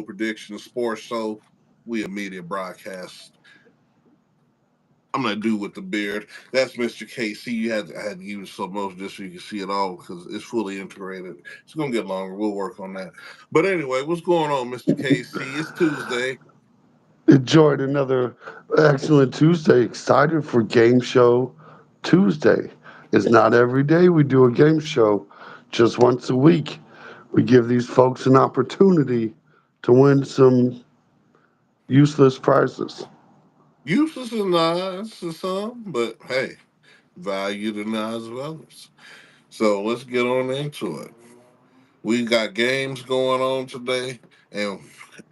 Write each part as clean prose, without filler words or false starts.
Prediction Sports Show. We a media broadcast. I'm not dude with the beard. That's Mr. KC. I had to give you some motion just so you can see it all because it's fully integrated. It's gonna get longer. We'll work on that. But anyway, what's going on, Mr. KC? It's Tuesday. Enjoyed another excellent Tuesday. Excited for Game Show Tuesday. It's not every day we do a game show, just once a week. We give these folks an opportunity to win some useless prizes. Useless and nice to some, but hey, valued and not as others. So let's get on into it. We got games going on today, and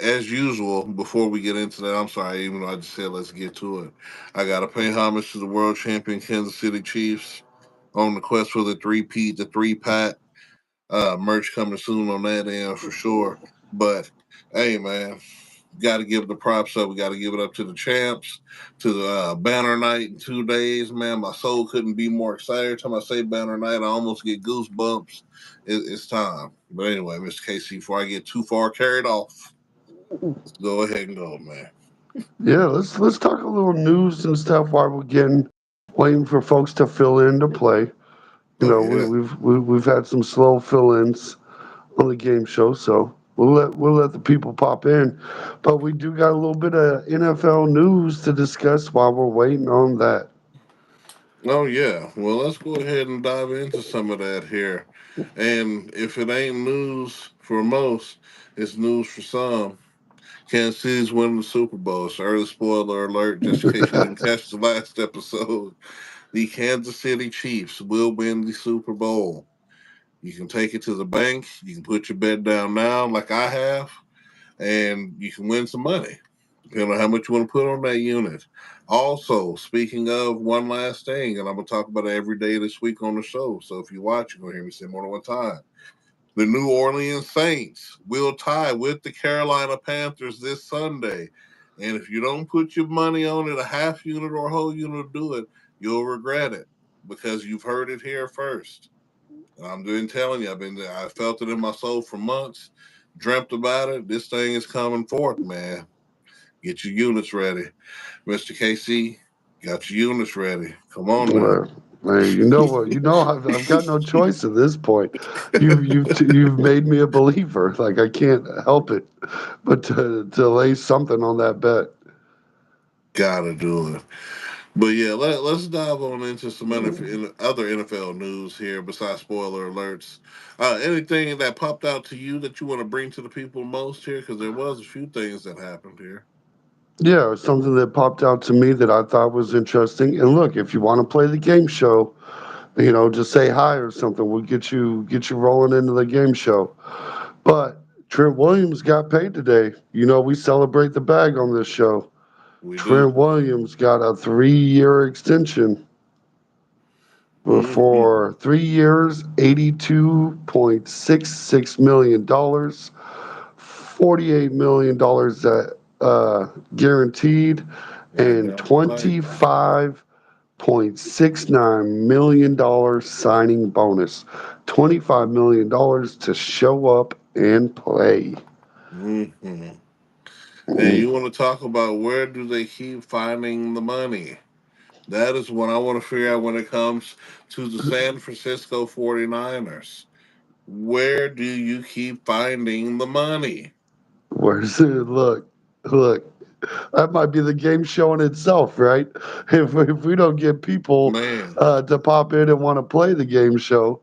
as usual, before we get into that, I'm sorry, even though I just said let's get to it, I got to pay homage to the world champion Kansas City Chiefs on the quest for the three-peat, the three-pat. Merch coming soon on that end for sure. But hey, man, got to give the props up. We got to give it up to the champs, to the banner night in 2 days, man. My soul couldn't be more excited. Every time I say banner night, I almost get goosebumps. It's time. But anyway, Mr. Casey, before I get too far carried off, let's go ahead and go, man. Yeah, let's talk a little news and stuff while we're waiting for folks to fill in to play. You Oh know, yeah. we've had some slow fill-ins on the game show, so we'll let the people pop in. But we do got a little bit of NFL news to discuss while we're waiting on that. Oh yeah. Well, let's go ahead and dive into some of that here. And if it ain't news for most, it's news for some. Kansas City's winning the Super Bowl. So early spoiler alert, just in case you didn't catch the last episode. The Kansas City Chiefs will win the Super Bowl. You can take it to the bank. You can put your bet down now, like I have, and you can win some money, depending on how much you want to put on that unit. Also, speaking of one last thing, and I'm going to talk about it every day this week on the show. So if you watch, you're going to hear me say more than one time. The New Orleans Saints will tie with the Carolina Panthers this Sunday. And if you don't put your money on it, a half unit or a whole unit to do it, you'll regret it because you've heard it here first. And I'm doing telling you, I felt it in my soul for months, dreamt about it. This thing is coming forth, man. Get your units ready. Mr. KC, got your units ready. Come on now. Well, hey, you know what? You know I've got no choice at this point. You've made me a believer. Like I can't help it, but to lay something on that bet. Gotta do it. But yeah, let's dive on into some other NFL news here besides spoiler alerts. Anything that popped out to you that you want to bring to the people most here? Because there was a few things that happened here. Yeah, it was something that popped out to me that I thought was interesting. And look, if you want to play the game show, just say hi or something. We'll get you rolling into the game show. But Trent Williams got paid today. You know, we celebrate the bag on this show. We do. Trent Williams got a 3-year extension Mm-hmm. for 3 years, $82.66 million, $48 million that guaranteed, and Goddamn right. $25.69 million signing bonus. $25 million to show up and play. Mm-hmm. And you want to talk about where do they keep finding the money? That is what I want to figure out when it comes to the San Francisco 49ers. Where do you keep finding the money? Where's it? Look. That might be the game show in itself, right? If we don't get people Man, to pop in and want to play the game show,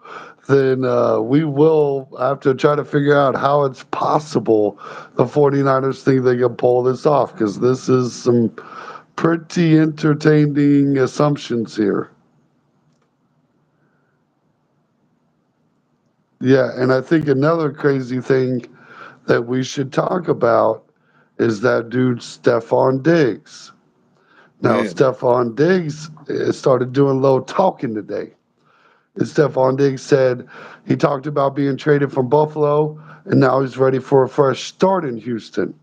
then we will have to try to figure out how it's possible the 49ers think they can pull this off because this is some pretty entertaining assumptions here. Yeah, and I think another crazy thing that we should talk about is that dude Stephon Diggs. Now, man. Stephon Diggs started doing low talking today. And Stephon Diggs said he talked about being traded from Buffalo, and now he's ready for a fresh start in Houston.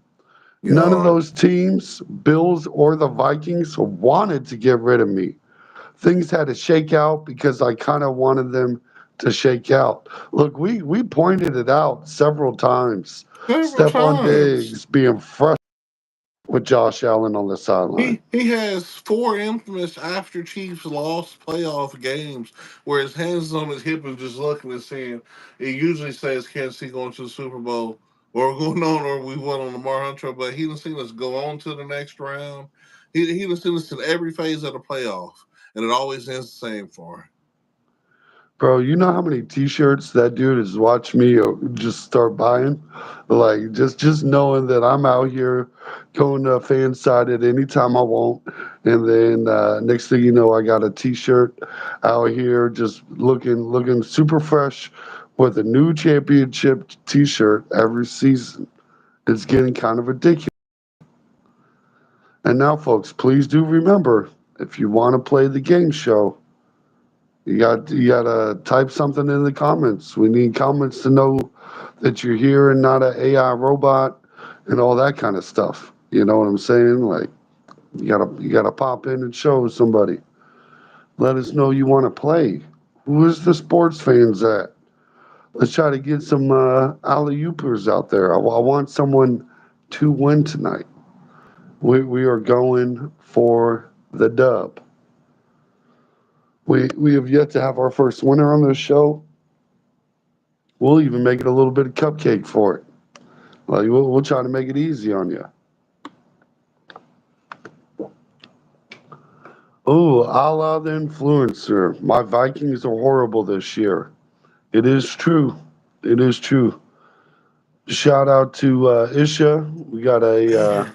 None of Y'all, those teams, Bills or the Vikings, wanted to get rid of me. Things had to shake out because I kind of wanted them to shake out. Look, we pointed it out several times. Several Stephon times. Diggs being frustrated with Josh Allen on the sideline. He has four infamous after Chiefs lost playoff games where his hands is on his hip and just looking and saying it usually says Kansas City going to the Super Bowl or going on or we won on the Mar Hunt, but he done seen us go on to the next round. He done seen us to every phase of the playoff, and it always ends the same for him. Bro, you know how many T-shirts that dude has watched me just start buying? Like just knowing that I'm out here going to fan side at any time I want, and then next thing you know, I got a T-shirt out here just looking super fresh with a new championship T-shirt every season. It's getting kind of ridiculous. And now, folks, please do remember if you want to play the game show. You gotta type something in the comments. We need comments to know that you're here and not an AI robot and all that kind of stuff. You know what I'm saying? Like you gotta pop in and show somebody. Let us know you want to play. Who's the sports fans at? Let's try to get some alley oopers out there. I want someone to win tonight. We are going for the dub. We have yet to have our first winner on this show. We'll even make it a little bit of cupcake for it. Like we'll try to make it easy on you. Oh, a la the influencer. My Vikings are horrible this year. It is true. It is true. Shout out to Isha. We got a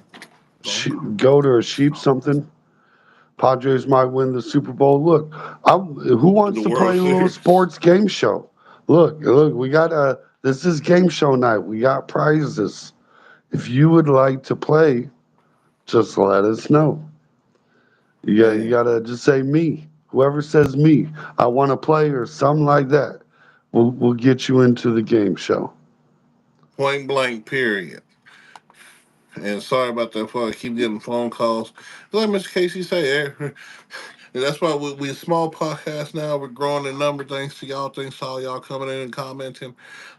Phone call. goat or a sheep something. Padres might win the Super Bowl. Look, who The wants to World play a little Series. sports game show? Look, we got this is game show night. We got prizes. If you would like to play, just let us know. You Yeah. gotta just say me. Whoever says me, I want to play or something like that, we'll get you into the game show. Point blank, period. And sorry about that. For I keep getting phone calls. Like Mr. Casey say, and that's why we a small podcast now. We're growing in number thanks to y'all. Thanks to all y'all coming in and commenting.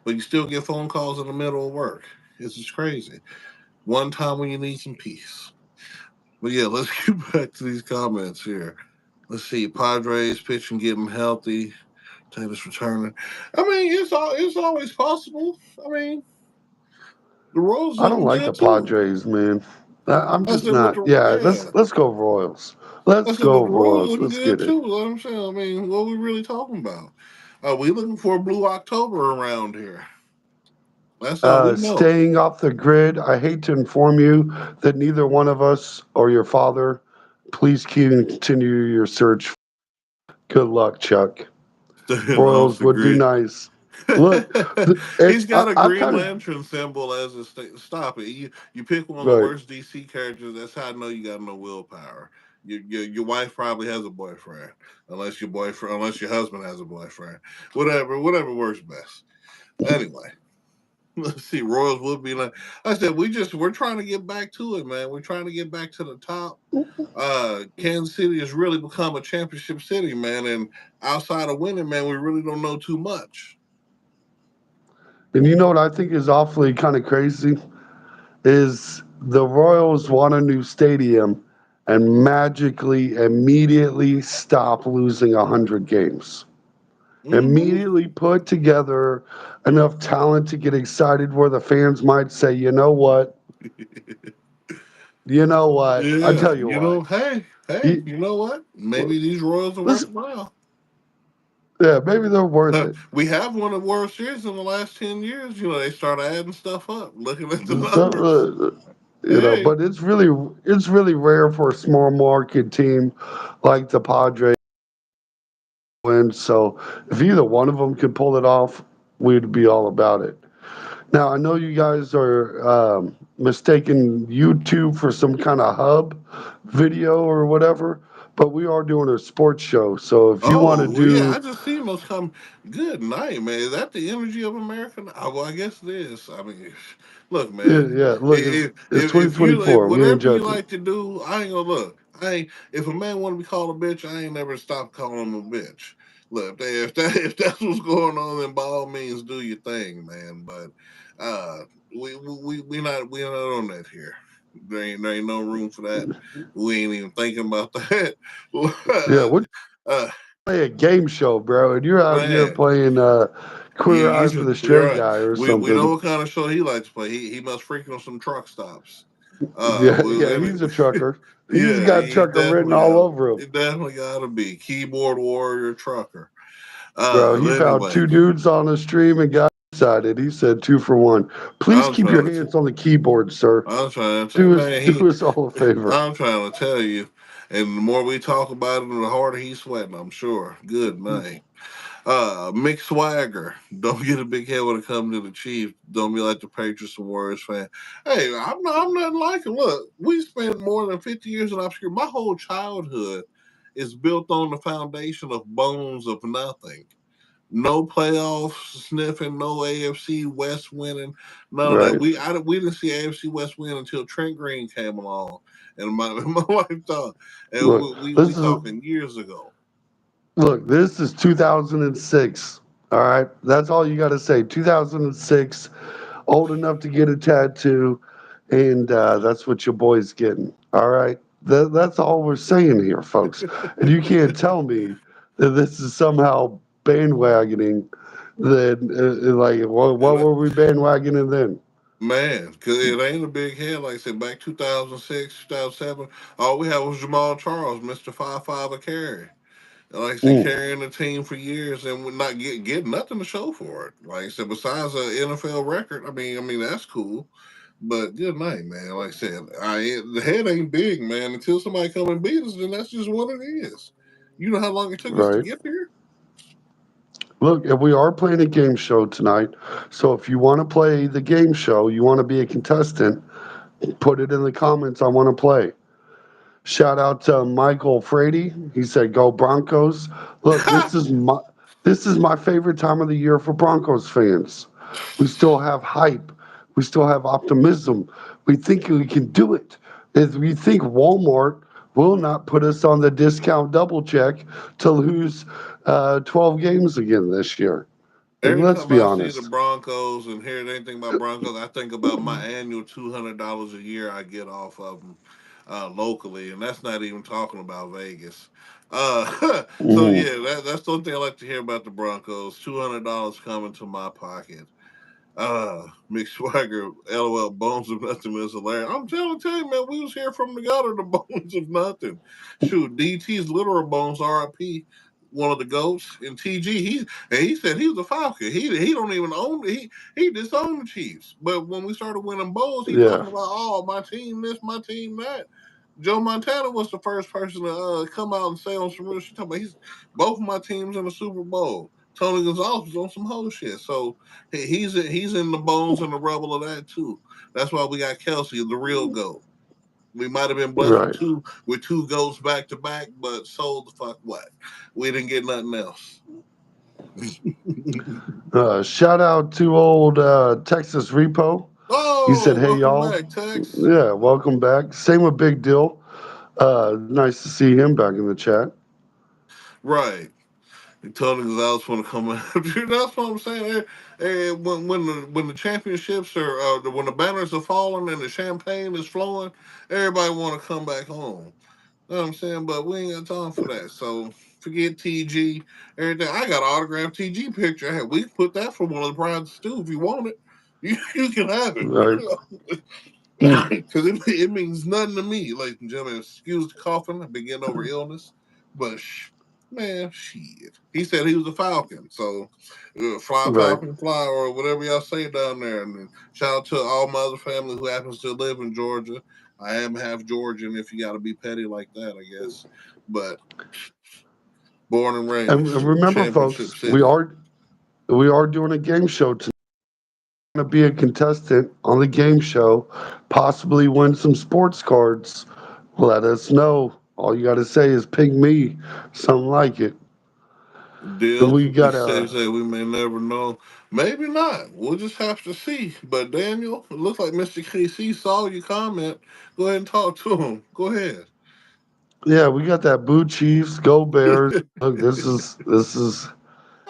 But you still get phone calls in the middle of work. It's just crazy. One time when you need some peace. But yeah, let's get back to these comments here. Let's see. Padres pitching, getting healthy. Taylor's returning. I mean, it's always possible. I mean, the Royals I don't looking like the good too. Padres, man. I'm I just said with not. the Yeah, let's yeah. let's go Royals. I Let's said, go but the Royals Royals. looking Let's good get it. too. Let them say. I mean, what we really talking about? We looking for a blue October around here. That's all we know. Staying off the grid. I hate to inform you that neither one of us or your father. Please continue your search. Good luck, Chuck. Staying off Royals the would be grid. nice. Look, He's got a I've Green kind of Lantern symbol as a stop it. You pick one of the right. worst DC characters. That's how I know you got no willpower. Your wife probably has a boyfriend, unless your husband has a boyfriend. Whatever works best. Anyway, let's see. Royals would be like I said. We're trying to get back to it, man. We're trying to get back to the top. Kansas City has really become a championship city, man. And outside of winning, man, we really don't know too much. And you know what I think is awfully kind of crazy is the Royals want a new stadium and magically immediately stop losing 100 games. Hmm. Immediately put together enough talent to get excited where the fans might say, you know what, I Yeah, tell you what, hey, you, you know what? Maybe these Royals are listen, worthwhile. yeah, maybe they're worth it. We have won a World Series in the last 10 years. They started adding stuff up, looking at the So, numbers. Hey, but it's really rare for a small market team like the Padres win. So if either one of them could pull it off, we'd be all about it. Now I know you guys are mistaking YouTube for some kind of hub video or whatever, but we are doing a sports show. So if you want to oh well, yeah, I do, just seen those come. Good night, man. Is that the energy of America? Well, I guess it is. I mean, look, yeah, man. yeah, look, it's If you if 2024. We ain't whatever you judging. like to do, I ain't gonna look. I ain't, if a man want to be called a bitch, I ain't never stop calling him a bitch. Look, if that's what's going on, then by all means do your thing, man. But uh, we not on that here. There ain't no room for that. We ain't even thinking about that. Yeah, we're uh, play a game show, bro, and you're out here man, playing Queer Eye for the you're Straight right. Guy or We know something. what kind of show he likes to play. He must freaking on some truck stops. Yeah, yeah, And he's a trucker. He's yeah, got he trucker written definitely all got. over him, He definitely got to be keyboard warrior trucker. bro. He found Anyway, two dudes on the stream and got excited. He said 2 for 1. Please I'm keep your trying to. hands on the keyboard, sir. I'm trying to tell Do us man, do us all a favor. I'm trying to tell you, and the more we talk about it, the harder he's sweating. I'm sure. Good night. Mick Swagger, don't get a big head when it comes to the Chiefs. Don't be like the Patriots and Warriors fan. Hey, I'm nothing like it. Look, we spent more than 50 years in obscurity. My whole childhood is built on the foundation of bones of nothing. No playoffs sniffing, no AFC West winning, none of that. Right. We didn't see AFC West win until Trent Green came along, and my my wife thought, and Look, we this is talking years ago. look. This is 2006. All right, that's all you got to say. 2006, old enough to get a tattoo, and that's what your boy's getting. All right, that's all we're saying here, folks. And you can't tell me that this is somehow bandwagoning. Then, like, what And were we bandwagoning then? man, because it ain't a big head. Like I said, back 2006, 2007, all we had was Jamal Charles, Mr. 5'5" a carry. And like I said, Mm, carrying the team for years and would not get nothing to show for it. Like I said, besides an NFL record, I mean that's cool. But good night, man. Like I said, the head ain't big, man. Until somebody come and beat us, then that's just what it is. You know how long it took us to right. get here? Look, and we are playing a game show tonight. So if you want to play the game show, you want to be a contestant, put it in the comments. I want to play. Shout out to Michael Frady. He said, "Go Broncos." Look, this is my favorite time of the year for Broncos fans. We still have hype. We still have optimism. We think we can do it. If we think Walmart will not put us on the discount double check to lose 12 games again this year. Like, Every let's time be I see the honest. Broncos and hear anything about Broncos, I think about my annual $200 a year I get off of them locally, and that's not even talking about Vegas. So Mhm. yeah, that's the only thing I like to hear about the Broncos. $200 coming to my pocket. Mick Swagger, LOL, bones of nothing is hilarious. I'm telling you, man, we was here from the gutter, the bones of nothing. Shoot, DT's literal bones, RIP, one of the goats. And TG, he said he was a Falcon. He don't even own he disowned the Chiefs. But when we started winning bowls, he Yeah, talking about my team this, my team that. Joe Montana was the first person to come out and say on some real shit. Talking about he's both of my teams in the Super Bowl. Tony Gonzalez was on some whole shit. So he's in the bones and the rubble of that too. That's why we got Kelsey, the real goat. We might have been blessed right. with two goats back to back, but sold the fuck what? We didn't get nothing else. Shout out to old Texas Repo. He said, Oh, "Hey welcome y'all, back, Tex. yeah, welcome back." Same with Big Deal. Nice to see him back in the chat. Right. Tony Gonzalez want to come after you. That's what I'm saying. When the championships are when the banners are falling and the champagne is flowing, everybody want to come back home. You know what I'm saying? But we ain't got time for that. So forget TG, everything. I got an autographed TG picture. Hey, we can put that for one of the prizes too if you want it. You can have it. Right. Mm, Because it means nothing to me, ladies and gentlemen. Excuse the coughing. I've been getting over illness. But, man, shit. He said he was a Falcon. So, fly, right. Falcon, fly, or whatever y'all say down there. And shout out to all my other family who happens to live in Georgia. I am half Georgian if you got to be petty like that, I guess. But born and And raised, remember, Championship folks, we City. are we are doing a game show tonight. To be a contestant on the game show, possibly win some sports cards. Let us know. All you got to say is "ping me," something like it. And Deal. we He got say we may never know. Maybe not. We'll just have to see. But Daniel, it looks like Mr. KC saw your comment. Go ahead and talk to him. Go ahead. Yeah, we got that Boo Chiefs, go Bears. Look, this is you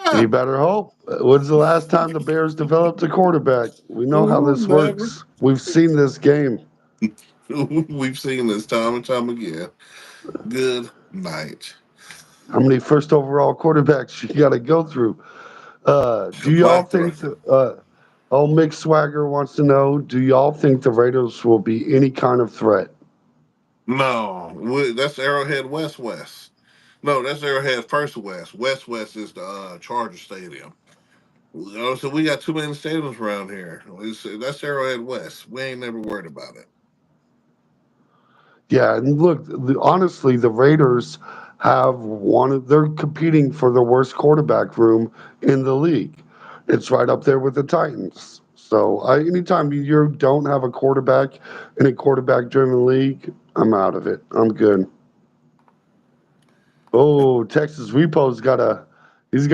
Ah, better hope. When's the last time the Bears developed a quarterback? We know how ooh, this never. works. We've seen this game. We've seen this time and time again. Good night. How many first overall quarterbacks you got to go through? A Do y'all plethora. think old Mick Swagger wants to know, do y'all think the Raiders will be any kind of threat? No, that's Arrowhead West West. No, that's Arrowhead First West. West West is the Charger Stadium. So we got too many stadiums around here. That's Arrowhead West. We ain't never worried about it. Yeah, and look, honestly, the Raiders have they're competing for the worst quarterback room in the league. It's right up there with the Titans. So anytime you don't have a quarterback in a quarterback driven league, I'm out of it. I'm good. Oh, Texas Repo's got he's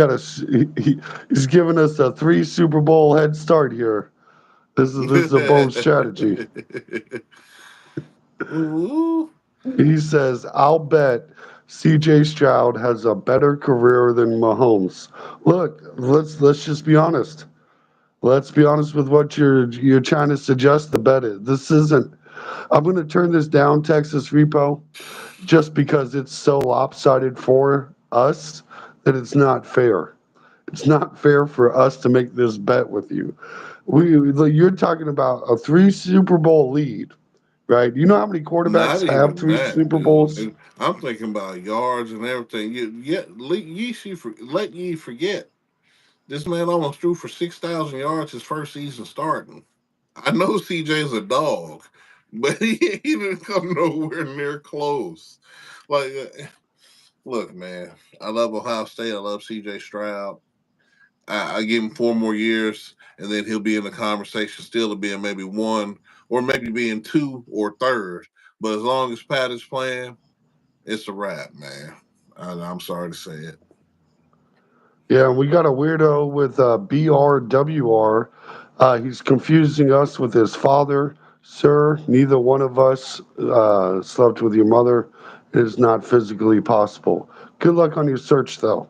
giving us a 3 Super Bowl head start here. This is a bold strategy. Ooh, He says, I'll bet CJ Stroud has a better career than Mahomes. Look, let's just be honest. Let's be honest with what you're trying to suggest the bet is. This isn't I'm gonna turn this down, Texas Repo, just because it's so lopsided for us that it's not fair. It's not fair for us to make this bet with you. You're talking about a 3 Super Bowl lead, right? You know how many quarterbacks not have even three that, Super dude. Bowls? I'm thinking about yards and everything. Let ye forget. This man almost threw for 6,000 yards his first season starting. I know CJ's a dog, but he didn't come nowhere near close. Like, look, man, I love Ohio State. I love CJ Stroud. I give him 4 more years, and then he'll be in the conversation still to being maybe one or maybe being two or third. But as long as Pat is playing, it's a wrap, man. I'm sorry to say it. Yeah, we got a weirdo with BRWR. He's confusing us with his father. Sir, neither one of us slept with your mother. It is not physically possible. Good luck on your search, though.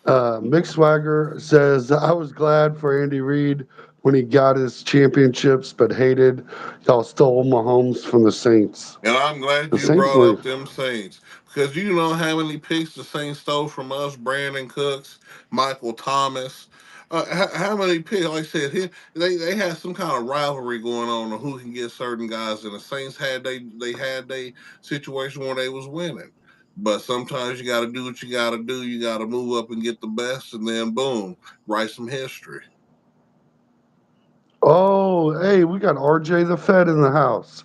Mick Swagger says, I was glad for Andy Reid when he got his championships, but hated y'all stole Mahomes from the Saints. And I'm glad The you Saints brought were up them Saints because you know how many picks the Saints stole from us: Brandon Cooks, Michael Thomas. How many picks? Like I said, they had some kind of rivalry going on who can get certain guys, and the Saints they had a situation where they was winning. But sometimes you got to do what you got to do. You got to move up and get the best, and then boom, write some history. Oh, hey, we got RJ the Fed in the house.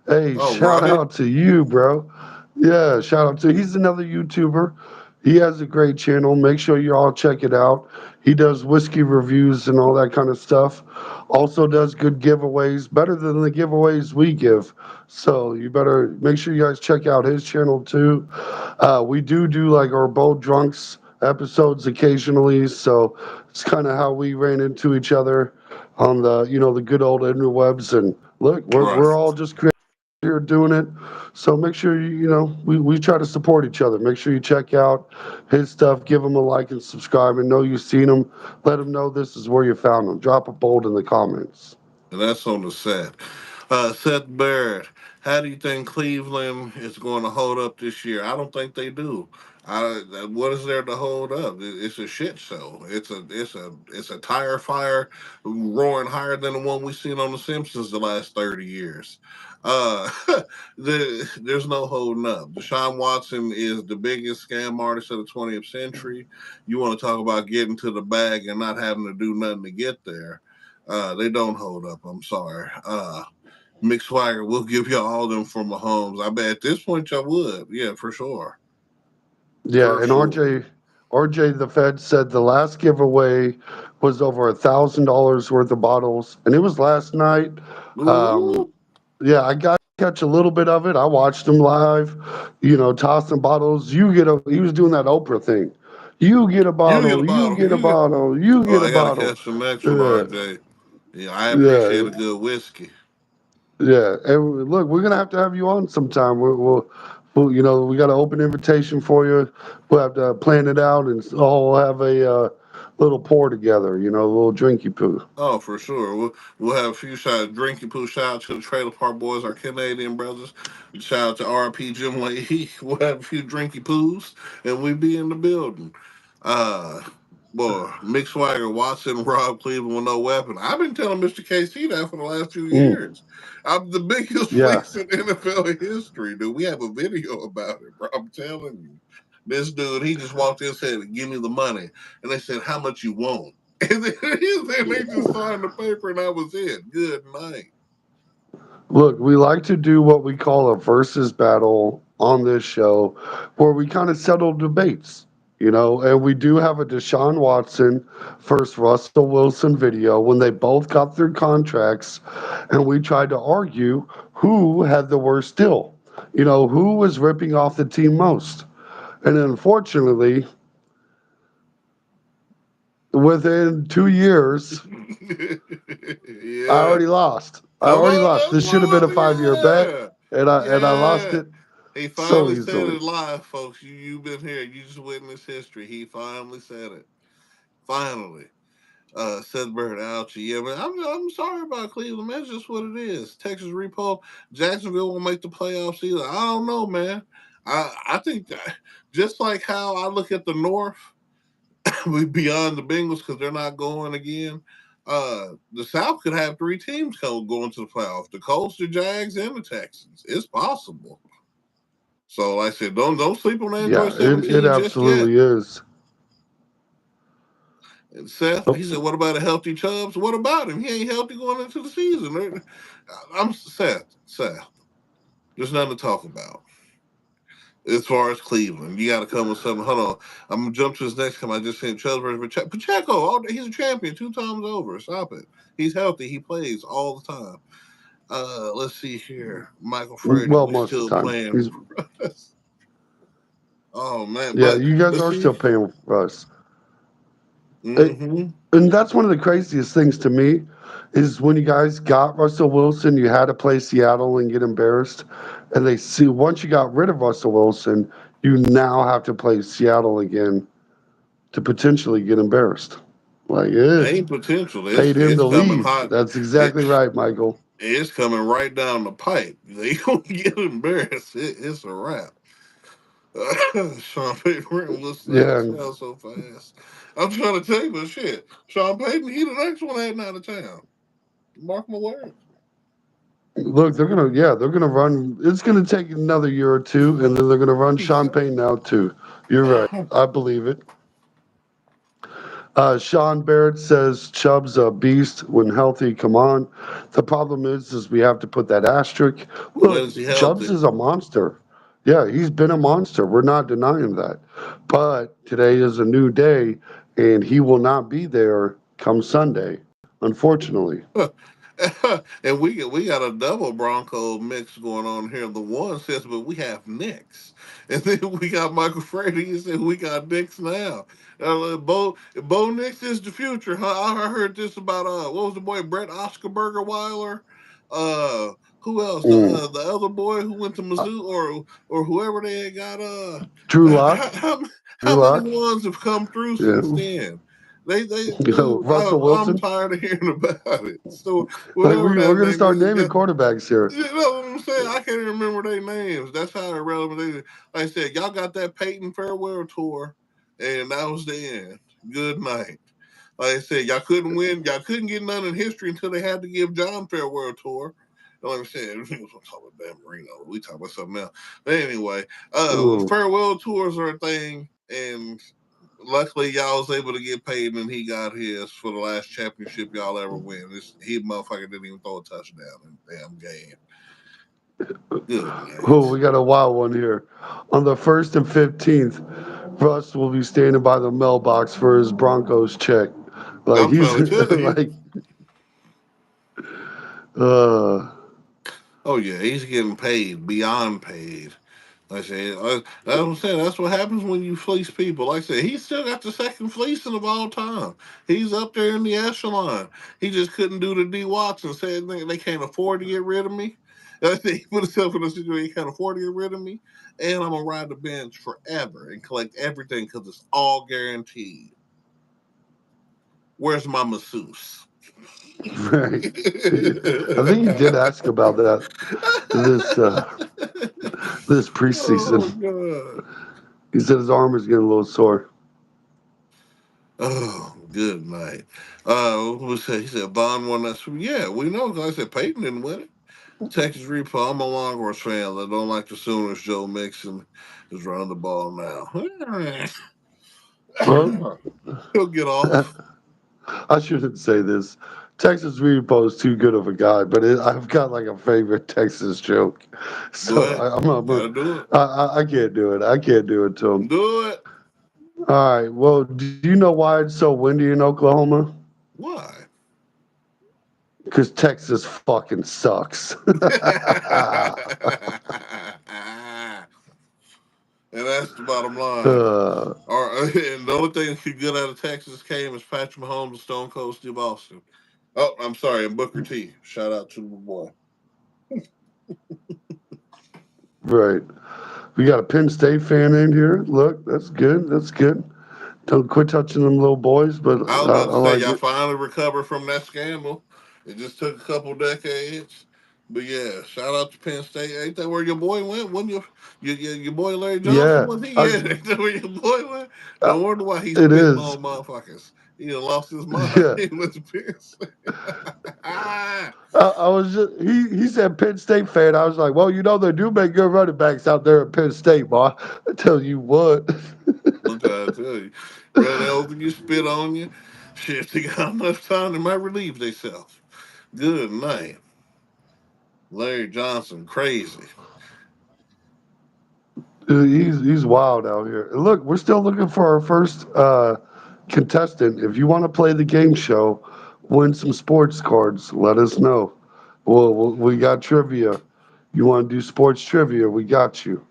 Hey, All shout right, out to you, bro. Yeah, shout out to he's another YouTuber. He has a great channel. Make sure you all check it out. He does whiskey reviews and all that kind of stuff. Also does good giveaways, better than the giveaways we give. So you better make sure you guys check out his channel too. We do like our bold drunks episodes occasionally, so it's kind of how we ran into each other on the good old interwebs. And look, we're right. all just creative here doing it. So make sure we try to support each other. Make sure you check out his stuff, give him a like and subscribe, and know you've seen him. Let him know this is where you found him. Drop a bold in the comments. And that's on the set. Seth Barrett, how do you think Cleveland is going to hold up this year? I don't think they do. What is there to hold up? It's a shit show. It's a tire fire roaring higher than the one we've seen on The Simpsons the last 30 years. Uh, there's no holding up. Deshaun Watson is the biggest scam artist of the 20th century. You want to talk about getting to the bag and not having to do nothing to get there? They don't hold up. I'm sorry. Mick Swagger will give y'all all them for Mahomes. I bet at this point y'all would. Yeah, for sure. Yeah, For and sure. RJ the Fed said the last giveaway was over $1,000 worth of bottles, and it was last night. Um, Ooh, yeah, I got to catch a little bit of it. I watched him live, tossing bottles. He was doing that Oprah thing. You get a you get a bottle, you bottle. get a You get. bottle, you Oh, get a I gotta bottle. catch the next one, Yeah, RJ. Yeah, I yeah, appreciate a good whiskey. yeah. And look, we're gonna have to have you on sometime. Well, we got an open invitation for you. We'll have to plan it out and all have a little pour together. A little drinky poo. Oh, for sure. We'll have a few shots. Drinky poo. Shout out to the Trailer Park Boys, our Canadian brothers. Shout out to RP Jim Leahy. We'll have a few drinky poos, and we be in the building. Uh, Boy, Mick Swagger, Watson, Rob Cleveland with no weapon. I've been telling Mr. KC that for the last 2 years. Mm, I'm the biggest yeah. flex in NFL history, dude. We have a video about it, bro. I'm telling you. This dude, he just walked in and said, "Give me the money," and they said, "How much you want?" And then they just signed the paper, and that was it. Good night. Look, we like to do what we call a versus battle on this show where we kind of settle debates, and we do have a Deshaun Watson versus Russell Wilson video when they both got their contracts, and we tried to argue who had the worst deal, who was ripping off the team most. And unfortunately, within 2 years, I Yeah. already lost. I Come already on, lost. that's This should have been a what 5 year bet, yeah. and I lost Yeah. it He so finally said easily. it live, folks. You've been here. You just witnessed history. He finally said it. Finally. Seth Bird out. Yeah, man. I'm sorry about Cleveland, man. It's just what it is. Texas repo. Jacksonville won't make the playoffs either. I don't know, man. I think that, just like how I look at the North, we beyond the Bengals because they're not going again. The South could have three teams going to the playoffs: the Colts, the Jags, and the Texans. It's possible. So, like I said, don't sleep on Android Yeah, it 17 just yet. absolutely is. And Seth, he said, "What about a healthy Chubbs? What about him? He ain't healthy going into the season." I'm Seth. Seth, there's nothing to talk about. As far as Cleveland, you got to come with something. Hold on, I'm gonna jump to his next come. I just seen Chubbs versus Pacheco. He's a champion 2 times over. Stop it. He's healthy. He plays all the time. Let's see here. Michael Frady, Well, we most of still the time. playing. Oh man, Yeah, but you guys let's are see. still paying for us. It, Mm-hmm. and that's one of the craziest things to me is when you guys got Russell Wilson, you had to play Seattle and get embarrassed. And they see once you got rid of Russell Wilson, you now have to play Seattle again to potentially get embarrassed. Like, Ain't potential. paid him It's to coming leave. hot. That's It, exactly right, Michael. it's coming right down the pipe. They gonna get embarrassed. It's a wrap. Sean Payton went listening out of Yeah. town so fast. I'm trying to tell you, but shit, Sean Payton, he the next one heading out of town. Mark my words. Look, they're gonna run. It's gonna take another year or two, and then they're gonna run Sean Yeah. Payton out too. You're right. I believe it. Sean Barrett says Chubb's a beast when healthy. Come on. The problem is we have to put that asterisk. When Look, is he Chubb's healthy? is a monster. Yeah, he's been a monster. We're not denying that. But today is a new day, and he will not be there come Sunday, unfortunately. And we got a double Bronco mix going on here. The one says, but we have Knicks. And then we got Michael Frady. He said, we got Knicks now. Bo Nix is the future, huh? I heard this about, what was the boy, Brett Oscar Burger Weiler? Uh, who else? Mm. The other boy who went to Uh, Mizzou or whoever they had got, Drew how, Lock. how, Drew how many Lock. ones have come through Yeah. since then? Dude, Russell I'm Wilson. tired of hearing about it. So Like whatever we're that gonna name start is, naming quarterbacks here. you know what I'm saying? I can't even remember their names. That's how irrelevant they is. Like I said, y'all got that Peyton farewell tour, and that was the end. Good night. Like I said, y'all couldn't win. Y'all couldn't get none in history until they had to give John farewell tour. Like I said, we was talking about Dan Marino. We talking about something else. But anyway, Ooh. farewell tours are a thing, and luckily y'all was able to get paid and he got his for the last championship y'all ever win. He motherfucker didn't even throw a touchdown in the damn game. Good Oh, night. we got a wild one here. On the 1st and 15th, Russ will be standing by the mailbox for his Broncos check. Like I'm he's trying to tell you. like, uh, Oh yeah, he's getting paid beyond paid. I said, that's what I'm saying. That's what happens when you fleece people. Like I said, he still got the second fleecing of all time. He's up there in the echelon. He just couldn't do the D Watson. Said they can't afford to get rid of me. I think he put himself in a situation he can't afford to get rid of me, and I'm gonna ride the bench forever and collect everything because it's all guaranteed. Where's my masseuse? Right. I think he did ask about that this this Oh preseason. god. He said his arm is getting a little sore. Oh, good night. What was that? He said Vaughn won that. Yeah, we know. 'Cause I said Peyton didn't win it. Texas Repo. I'm a Longhorns fan. I don't like the Sooners. Joe Mixon is running the ball now. Well, He'll get off. I shouldn't say this. Texas Repo is too good of a guy, but I've got like a favorite Texas joke, Go so ahead. Gotta do it. I can't do it. I can't do it to him. Do it. All right. Well, do you know why it's so windy in Oklahoma? Why? Because Texas fucking sucks. And that's the bottom line. uh, And the only thing that could get out of Texas came is Patrick Mahomes and Stone Cold Steve Austin. Oh, I'm sorry, and Booker T. Shout out to the boy. right. We got a Penn State fan in here. Look, that's good. That's good. Don't quit touching them little boys, but I was about to I say like y'all it. finally recovered from that scandal. It just took a couple decades. But yeah, shout out to Penn State. Ain't that where your boy went? When your boy Larry Johnson Yeah, was he? Yeah, ain't that where your boy went? uh, No wonder why he's it spitting is. on motherfuckers. He done lost his mind. Yeah. He was pissed. I was just he said Penn State fan. I was like, well, you know they do make good running backs out there at Penn State, boy. I tell you what. I'm trying to tell you. Run over you, spit on you. Shit, they got enough time, they might relieve themselves. Good night. Larry Johnson, crazy. He's wild out here. And look, we're still looking for our first contestant. If you want to play the game show, win some sports cards, let us know. Well, we got trivia. You want to do sports trivia? We got you.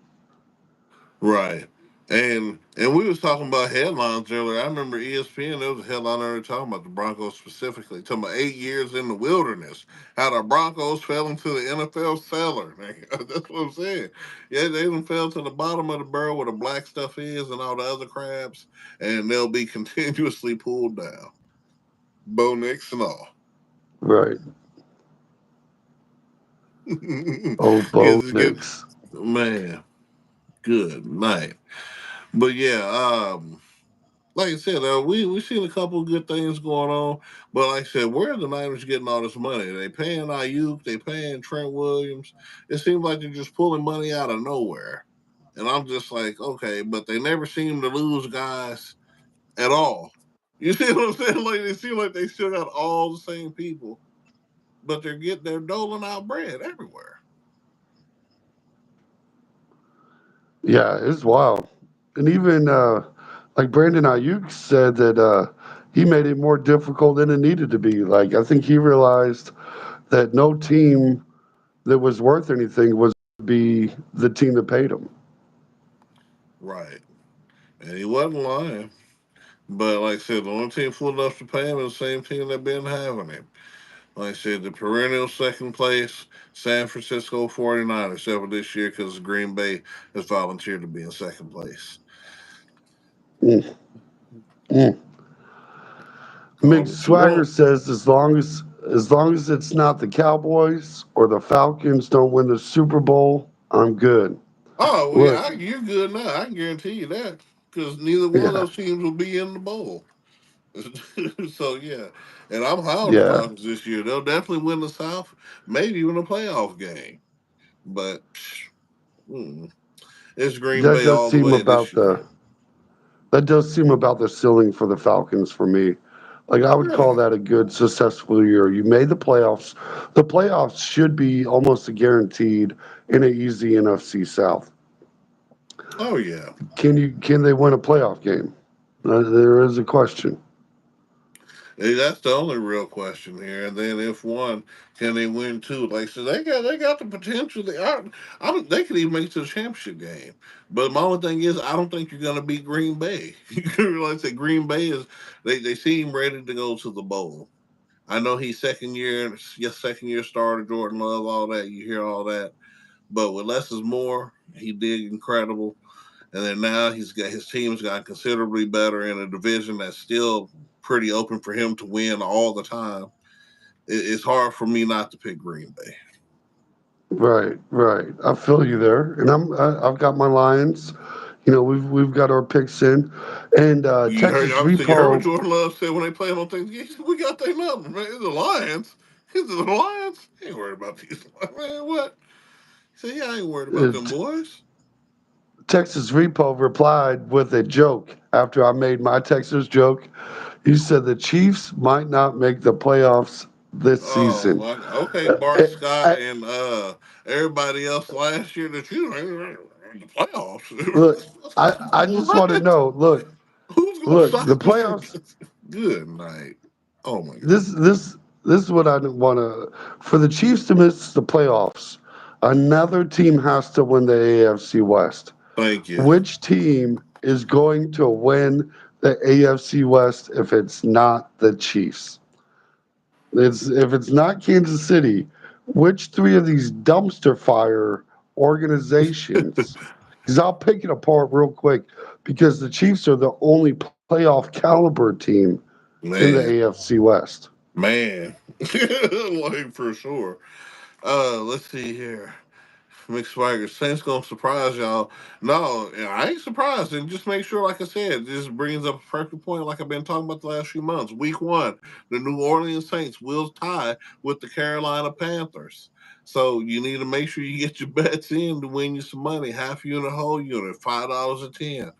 Right. And we was talking about headlines earlier. I remember ESPN, there was a headline earlier talking about the Broncos specifically, talking about 8 years in the wilderness, how the Broncos fell into the NFL cellar. That's what I'm saying. Yeah, they even fell to the bottom of the barrel where the black stuff is and all the other crabs, and they'll be continuously pulled down. Bo Nix and all. Right. Old Bo Get, Nix. man, good night. But yeah, like I said, we seen a couple of good things going on, but like I said, where are the Niners getting all this money? They paying Ayuk, they paying Trent Williams. It seems like they're just pulling money out of nowhere, and I'm just like, okay, but they never seem to lose guys at all. You see what I'm saying? Like they seem like they still got all the same people, but they're doling out bread everywhere. Yeah, it's wild. And even like Brandon Ayuk said that he made it more difficult than it needed to be. Like I think he realized that no team that was worth anything was be the team that paid him. Right, and he wasn't lying. But like I said, the only team full enough to pay him is the same team that been having him. Like I said, the perennial second place San Francisco 49ers, except for this year because Green Bay has volunteered to be in second place. Mm, mm. Call Mick it what you Swagger want. says as long as it's not the Cowboys or the Falcons don't win the Super Bowl, I'm good. Oh, well, Look, yeah, you're good now. I can guarantee you that because neither one of yeah, those teams will be in the bowl. So, yeah. And I'm high on the yeah, Falcons this year. They'll definitely win the South, maybe even a playoff game. But it's Green that Bay does all the seem way about this year. the ceiling for the Falcons for me. Like I would call Yeah. that a good successful year. You made the playoffs. The playoffs should be almost a guaranteed in an easy NFC South. Oh, yeah. Can they win a playoff game? There is a question. That's the only real question here. And then if one, can they win two? Like so, they got the potential. They could even make it to the championship game. But my only thing is, I don't think you're going to beat Green Bay. You can realize that Green Bay is they seem ready to go to the bowl. I know he's second year, yes, second year starter, Jordan Love, all that. You hear all that, but with less is more. He did incredible, and then now he's got his team's got considerably better in a division that's still pretty open for him to win all the time. It's hard for me not to pick Green Bay. Right, right. I feel you there, and I've got my Lions. You know, we've got our picks in, and You heard, Texas obviously, you heard what Repo. Jordan Love said when they played on Thanksgiving. He said, "We got their number, man. It's the Lions. It's the Lions. He ain't worried about these, man. What?" He said, "Yeah, I ain't worried about them Uh, boys." Texas Repo replied with a joke after I made my Texas joke. He said the Chiefs might not make the playoffs this Oh, season. well, okay, Uh, Bart uh, Scott uh, and everybody else last year that you in the Look, playoffs. I just want to What? know. Who's gonna Look, the stop us from? playoffs. Good night. Oh my This god. this this is what I want to for the Chiefs to miss the playoffs. Another team has to win the AFC West. Thank you, Which team is going to win the AFC West if it's not the Chiefs? It's if it's not Kansas City, which three of these dumpster fire organizations? Because I'll pick it apart real quick because the Chiefs are the only playoff caliber team in the man, AFC West. man, like for sure. Let's see here. Mick Swagger, Saints gonna surprise y'all. No, I ain't surprised. And just make sure, like I said, this brings up a perfect point, like I've been talking about the last few months. Week one, the New Orleans Saints will tie with the Carolina Panthers. So you need to make sure you get your bets in to win you some money. Half unit, whole unit, $5 a 10.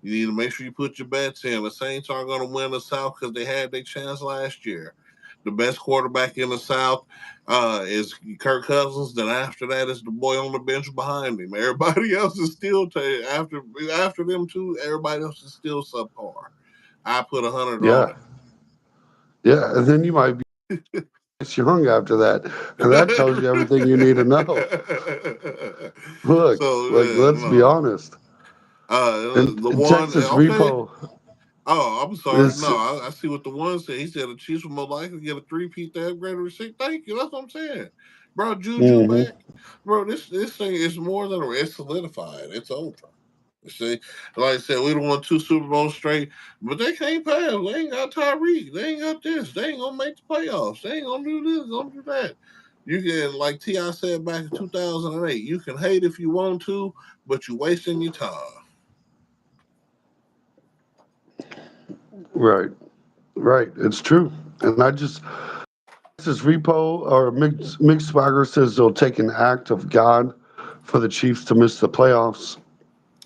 You need to make sure you put your bets in. The Saints aren't going to win the South because they had their chance last year. The best quarterback in the South is Kirk Cousins. Then after that is the boy on the bench behind him. Everybody else is still after them two. Everybody else is still subpar. I put 100 on Yeah, yeah, and then you might be Bryce Young after that, and that tells you everything you need to know. it. Look, So like let's be no. honest. The And one Texas okay. Repo Oh, I'm sorry. is. No, I see what the one said. He said the Chiefs will most likely get a three-peat to upgrade receipt. Thank you. That's what I'm saying. Bro, Juju Hmm. back. Bro, this thing is more than it's solidified. It's over. You see, like I said, we don't want two Super Bowls straight, but they can't pass. They ain't got Tyreek. They ain't got this. They ain't gonna make the playoffs. They ain't gonna do this. Gonna do that. You can, like Ti said back in 2008, you can hate if you want to, but you're wasting your time. Right, right. It's true. And I just Texas Repo or Mick Swagger says they'll take an act of God for the Chiefs to miss the playoffs.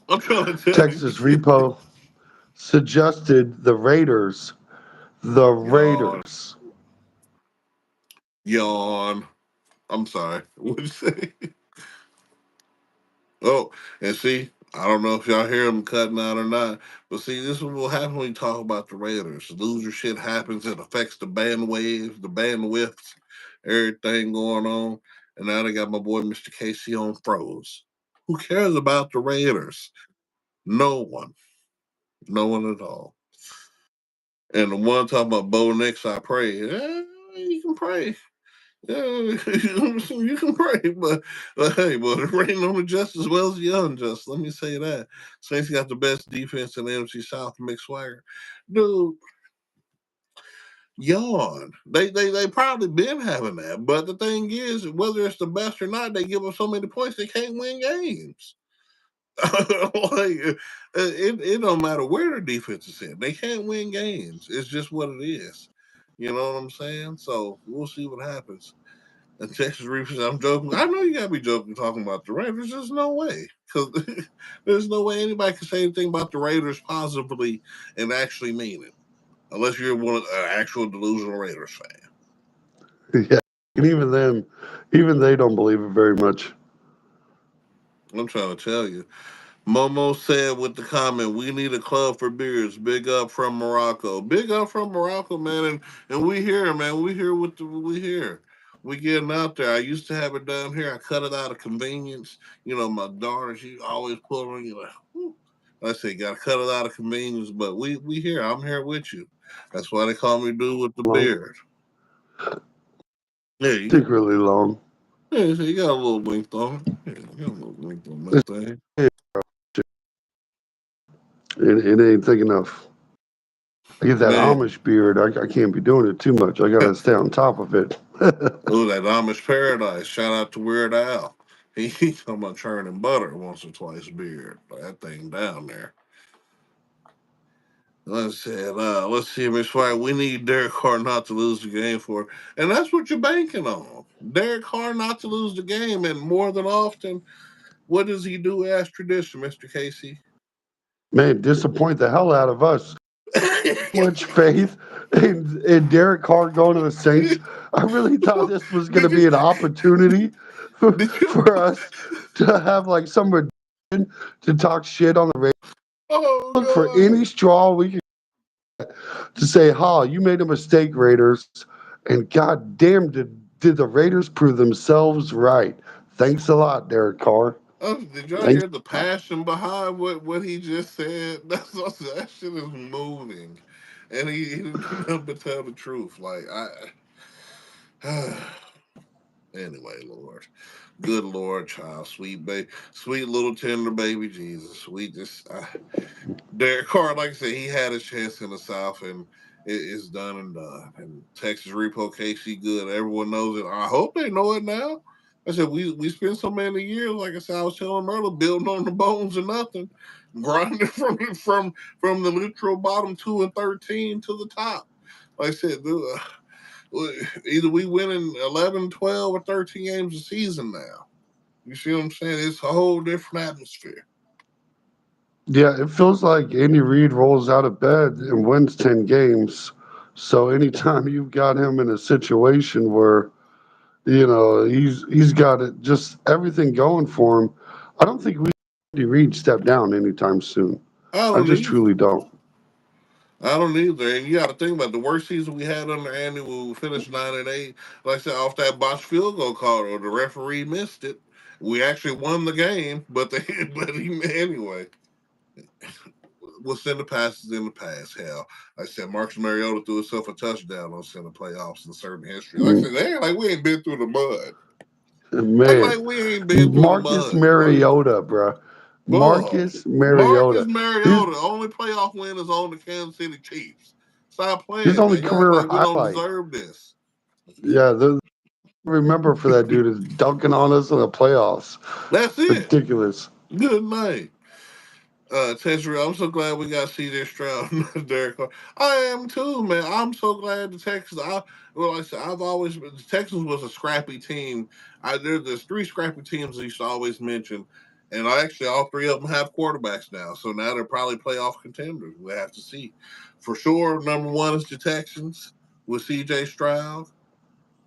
I'm trying to tell Texas you. Repo suggested the Raiders. The Yawn. Raiders. Yawn. I'm sorry. What'd you say? Oh, and see, I don't know if y'all hear them cutting out or not, but see, this is what will happen when you talk about the Raiders. Loser shit happens. It affects the band waves, the bandwidths, everything going on. And now they got my boy Mr. Casey on froze. Who cares about the Raiders? No one. No one at all. And the one talking about Bo Nix, I pray. You can pray. Yeah, you can pray, but hey, but it rain on the just as well as the unjust. Let me say that. Saints got the best defense in the NFC South. Mick Swagger, dude, yawn. They probably been having that, but the thing is, whether it's the best or not, they give up so many points they can't win games. Like it don't matter where the defense is in, they can't win games. It's just what it is. You know what I'm saying? So we'll see what happens. And Texas Reeves, I'm joking. I know you gotta be joking talking about the Raiders. There's no way. Because there's no way anybody can say anything about the Raiders positively and actually mean it. Unless you're an actual delusional Raiders fan. Yeah. And even they don't believe it very much. I'm trying to tell you. Momo said with the comment, "We need a club for beers. Big up from Morocco. Big up from Morocco, man." And we here, man. We here with the we here. We getting out there. I used to have it down here. I cut it out of convenience. You know, my daughter, she always pull on you like, whew. I say, gotta cut it out of convenience. But we here. I'm here with you. That's why they call me dude with the Long, beard. Yeah, take really long. you got a little length on it. Yeah, you got a little length on that It's, thing. it ain't thick enough. I get that Man, Amish beard. I can't be doing it too much. I gotta stay on top of it. oh, that Amish paradise. Shout out to Weird Al. He talking about churning butter once or twice beard. That thing down there. Let's see, Miss White. We need Derek Carr not to lose the game for, and that's what you're banking on. Derek Carr not to lose the game, and more than often, what does he do as tradition, Mister Casey? Man, disappoint the hell out of us. Much faith in Derek Carr going to the Saints. I really thought this was going to did be you? an opportunity for, Did you? for us to have like some redemption, to talk shit on the radio. Look for Oh any straw we could to say, "Ha, you made a mistake, Raiders," and God damn, did the Raiders prove themselves right? Thanks a lot, Derek Carr. Did y'all Thanks hear the a lot. passion behind what he just said? That shit is moving, and he didn't do nothing but tell the truth. Like I, anyway, Lord, good Lord, child, sweet baby, sweet little tender baby Jesus, we just Derek Carr, like I said, he had his chance in the South, and it's done and done. And Texas Repo KC good. Everyone knows it. I hope they know it now. I said we spent so many years, like I said, I was telling them earlier, building on the bones of nothing, grinding from the literal bottom 2 and 13 to the top. Like I said, either we win in 11, 12, or 13 games a season now. You see what I'm saying? It's a whole different atmosphere. Yeah, it feels like Andy Reid rolls out of bed and wins 10 games. So anytime you've got him in a situation where, he's got it just everything going for him, I don't think we see Andy Reid step down anytime soon. I I don't just need truly don't. I don't either. And you got to think about the worst season we had under Andy when we finished 9-8. Like I said, off that botched field goal call, or the referee missed it. We actually won the game, but they but he anyway. We'll send the passes in the past. Hell, like I said, Marcus Mariota threw himself a touchdown on center playoffs in certain history. Like I Mm, said, they act like we ain't been through the mud. Act Man, like we ain't been through the Marcus mud, bro. Mariota, bruh. Bro, Marcus Marcus Mariota. His Mariota, only playoff win is on the Kansas City Chiefs. Stop his playing, only man. You act career like we don't highlight. deserve this. Yeah, the remember for that dude is dunking on us in the playoffs. That's it. Ridiculous. Good night. Texas, I'm so glad we got CJ Stroud and Derek Carr. I am too, man. I'm so glad the Texans. Well, like I said, I've always the Texans was a scrappy team. There's three scrappy teams I used to always mention, and actually all three of them have quarterbacks now. So now they're probably playoff contenders. We have to see. For sure, number one is the Texans with CJ Stroud.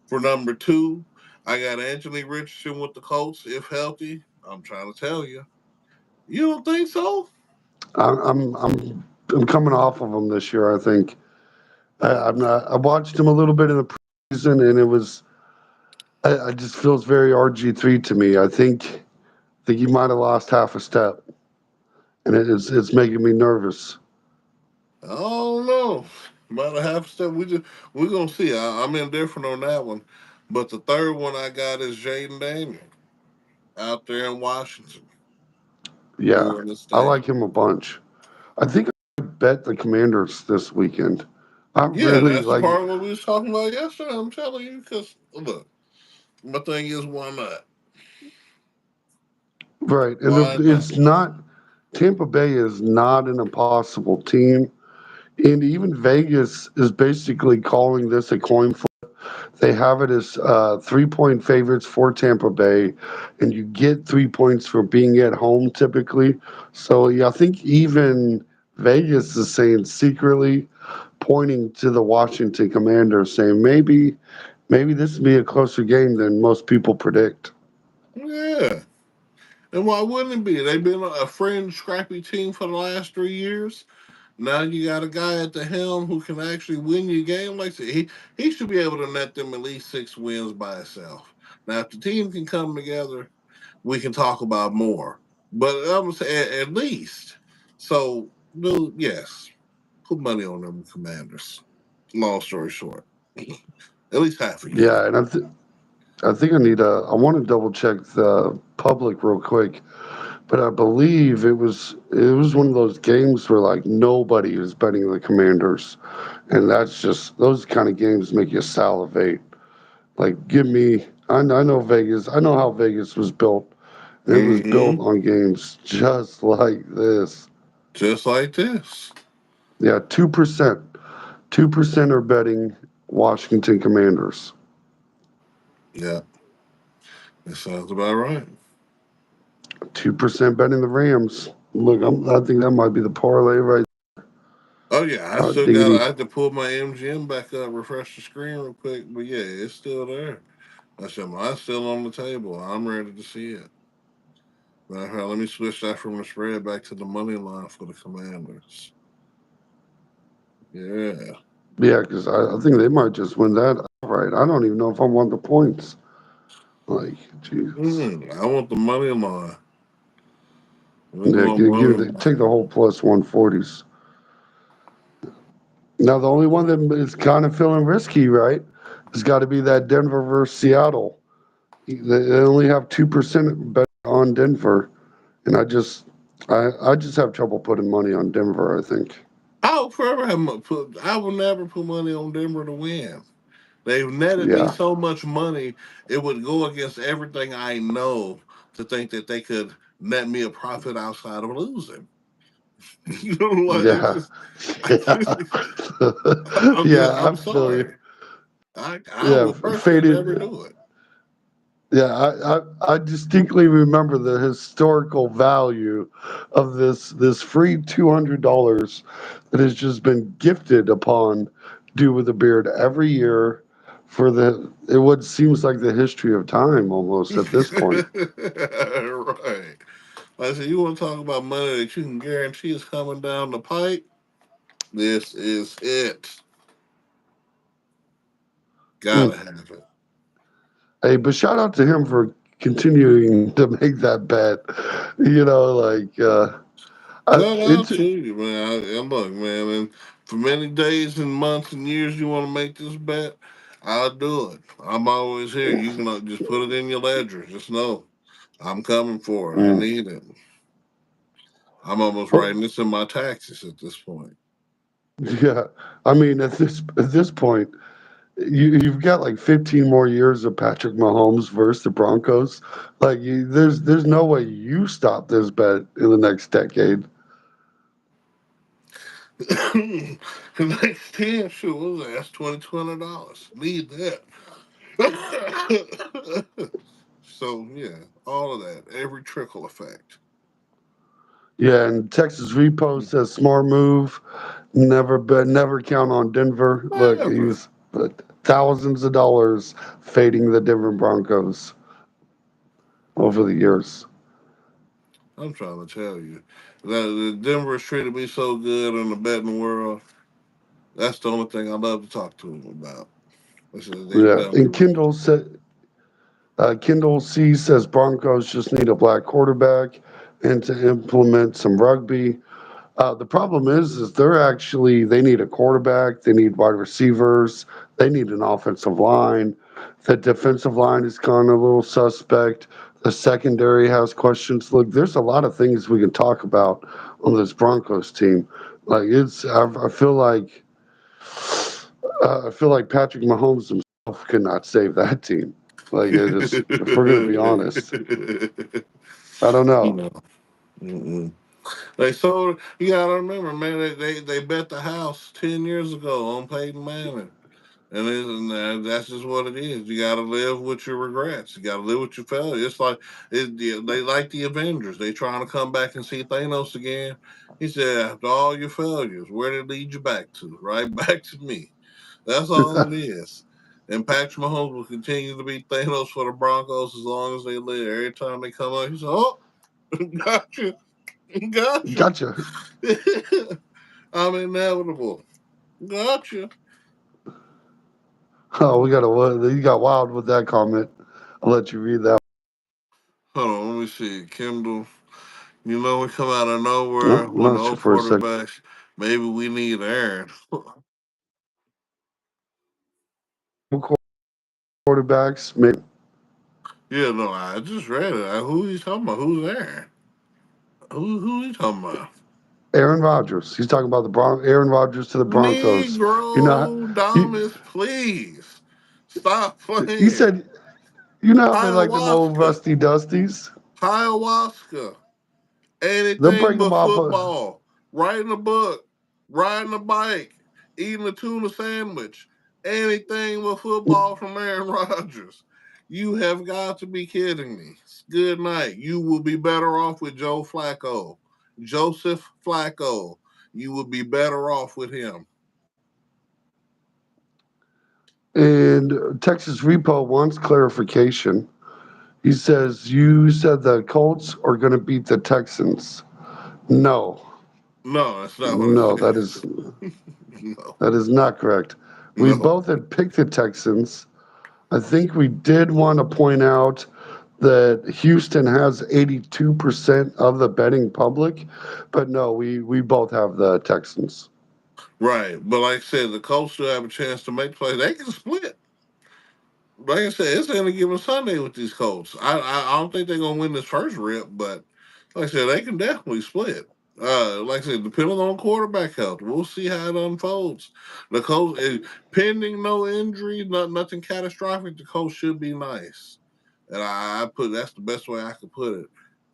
For number two, I got Anthony Richardson with the Colts if healthy. I'm trying to tell you. You don't think so? I'm coming off of him this year. I think I'm Okay. not. I watched him a little bit in the preseason, and it was. I just feels very RG3 to me. I think he might have lost half a step, and it's making me nervous. I don't know. About a half step. We're gonna see. I'm indifferent on that one. But the third one I got is Jaden Daniel out there in Washington Yeah, doing this I thing. like him a bunch. I think I bet the Commanders this weekend. I Yeah, really that's like. part of what we was talking about yesterday. I'm telling you, because look, my thing is why not? Right, and Why not? it's not. Tampa Bay is not an impossible team, and even Vegas is basically calling this a coin flip. They have it as 3-point favorites for Tampa Bay, and you get 3 points for being at home typically. So yeah, I think even Vegas is saying secretly, pointing to the Washington Commanders, saying maybe this will be a closer game than most people predict. Yeah. And why wouldn't it be? They've been a fringe, scrappy team for the last 3 years. Now you got a guy at the helm who can actually win you a game. Like I said, he should be able to net them at least 6 wins by himself. Now, if the team can come together, we can talk about more. But I'm gonna say at least. So, dude, yes, put money on them Commanders. Long story short, at least half a unit. Yeah, and I think I need I want to double check the public real quick, but I believe it was one of those games where like nobody is betting the Commanders, and that's just those kind of games make you salivate. Like, give me. I know Vegas. I know how Vegas was built. And it was built Mm-hmm. on games just like this. Just like this. Yeah, 2%. 2% are betting Washington Commanders. Yeah, that sounds about right. 2% betting the Rams. Look, I think that might be the parlay right. Oh yeah, I still got. I Diggity. have to pull my MGM back up, refresh the screen real quick. But yeah, it's still there. I said mine's still on the table. I'm ready to see it. Matter of fact, let me switch that from the spread back to the money line for the Commanders. Yeah. Yeah, because I think they might just win that outright. I don't even know if I want the points. Like, Jesus. I want the money line. We're Yeah, going money take the line. whole plus 140s. Now, the only one that is kind of feeling risky, right, has got to be that Denver versus Seattle. They only have 2% bet on Denver, and I just have trouble putting money on Denver. I think. I will forever have put. I will never put money on Denver to win. They've netted me Yeah, so much money, it would go against everything I know to think that they could net me a profit outside of losing. You know, like it's yeah, just, I just, yeah, yeah. I I'm feel you. sorry. I Yeah, will personally never faded. do it. Yeah, I distinctly remember the historical value of this free $200 that has just been gifted upon Do with a Beard every year for the it what seems like the history of time almost at this point. Right. Like I said, you want to talk about money that you can guarantee is coming down the pipe? This is it. Gotta Mm. have it. Hey, but shout out to him for continuing to make that bet. You know, like Shout out it's to you, man. And look, man, and for many days and months and years you want to make this bet, I'll do it. I'm always here. You can just put it in your ledger. Just know I'm coming for it. I mm. need it. I'm almost Well, writing this in my taxes at this point. yeah. I mean, at this point, you've got like 15 more years of Patrick Mahomes versus the Broncos. Like, there's no way you stop this bet in the next decade. Next 10, sure, what was that? That's $20. Need that. So, yeah, all of that. Every trickle effect. Yeah, and Texas Repo says smart move. Never bet, never count on Denver. Look, he Whatever. was thousands of dollars fading the Denver Broncos over the years. I'm trying to tell you. That Denver's treated me so good in the betting world. That's the only thing I love to talk to them about. I said they've Yeah, done me and right. Kendall C says Broncos just need a black quarterback and to implement some rugby. The problem is they need a quarterback, they need wide receivers, they need an offensive line. The defensive line is kind of a little suspect. The secondary has questions. Look, there's a lot of things we can talk about on this Broncos team. Like I feel like Patrick Mahomes himself could not save that team. Like it just, if we're gonna be honest, I don't know. No. Mm-mm. They sold. You gotta remember, man. They bet the house 10 years ago on Peyton Manning, and that's just what it is. You gotta live with your regrets. You gotta live with your failures. It's like they like the Avengers. They trying to come back and see Thanos again. He said, after all your failures, where did it lead you back to? Right back to me. That's all it is. And Patrick Mahomes will continue to be Thanos for the Broncos as long as they live. Every time they come up, he said, "Oh." Gotcha. Gotcha. Gotcha. I'm inevitable. Gotcha. Oh, we got a you got wild with that comment. I'll let you read that. Hold on, let me see. Kendall, you know we come out of Oh, nowhere with lost no you for a second. quarterbacks. Maybe we need Aaron. Couple quarterbacks, maybe Yeah, no, I just read it. Who he talking about? Who's Aaron? Who he talking about? Aaron Rodgers. He's talking about the Aaron Rodgers to the Broncos. You know, Negro you, Domus, please stop he playing. said, you know how they like them old Ayahuasca, rusty dusties. ayahuasca. They'll Anything break them but off. football. Writing a book, riding a bike, eating a tuna sandwich. Anything but football from Aaron Rodgers. You have got to be kidding me. Good night. You will be better off with Joe Flacco. Joseph Flacco. You would be better off with him. And Texas Repo wants clarification. He says, you said the Colts are going to beat the Texans. No, No, that's not what I no, said. No, that is not correct. We no. both had picked the Texans. I think we did want to point out that Houston has 82% of the betting public, but no, we both have the Texans. Right. But like I said, the Colts still have a chance to make plays. They can split. Like I said, it's any given Sunday with these Colts. I don't think they're gonna win this first rip, but like I said, they can definitely split. Like I said, depending on quarterback health, we'll see how it unfolds. The Colts, pending no injury, nothing catastrophic, the Colts should be nice. And I put that's the best way I could put it.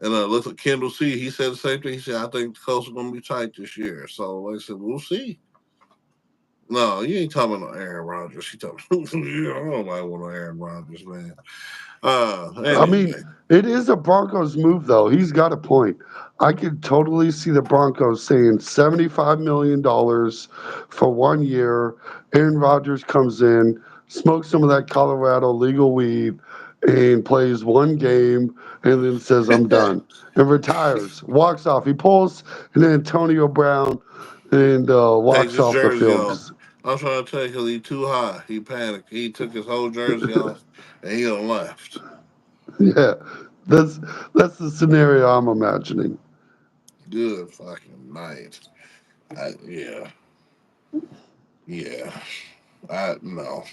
And look at Kendall C. He said the same thing. He said, I think the Colts are gonna be tight this year. So like I said, we'll see. No, you ain't talking about no Aaron Rodgers. You talking? I don't nobody want no Aaron Rodgers, man. I mean, Anyway, it is a Broncos move, though. He's got a point. I could totally see the Broncos saying $75 million for 1 year. Aaron Rodgers comes in, smokes some of that Colorado legal weed, and plays one game, and then says, "I'm done," and retires, walks off. He pulls an Antonio Brown and takes walks his off the jersey field. off. I'm trying to tell you because he too high. He panicked. He took his whole jersey off and he done left. Yeah, that's that's the scenario I'm imagining. Good fucking night. Yeah, yeah. I no.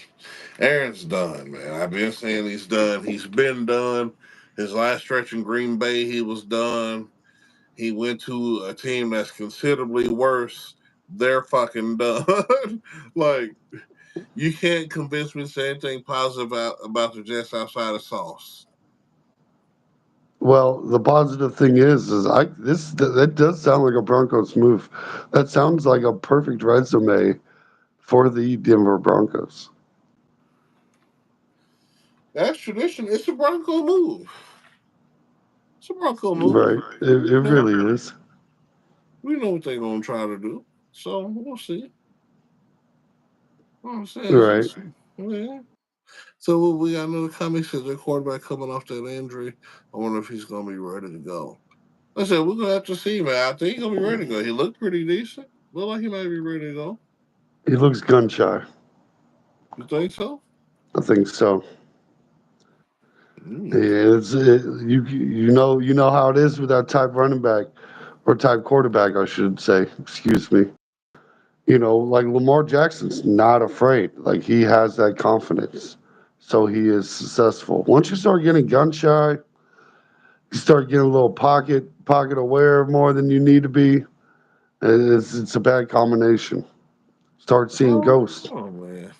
Aaron's done, man. I've been saying he's done. He's been done. His last stretch in Green Bay, he was done. He went to a team that's considerably worse. They're fucking done. Like, you can't convince me to say anything positive about the Jets outside of Sauce. Well, the positive thing is I this that does sound like a Broncos move. That sounds like a perfect resume for the Denver Broncos. That's tradition. It's a Bronco move. It's a Bronco move. Right? It Yeah. really is. We know what they're going to try to do. So we'll see. What I'm saying is, Right. yeah. So we got another comment says their quarterback coming off that injury. I wonder if he's going to be ready to go. I said, we're going to have to see, man. I think he's going to be ready to go. He looked pretty decent. Look like he might be ready to go. He looks gun shy. You think so? I think so. Mm. Yeah, you know how it is with that type running back or type quarterback, I should say. Excuse me. You know, like Lamar Jackson's not afraid. Like he has that confidence. So he is successful. Once you start getting gun shy, you start getting a little pocket aware more than you need to be. It's a bad combination. Start seeing Oh, ghosts. oh, man.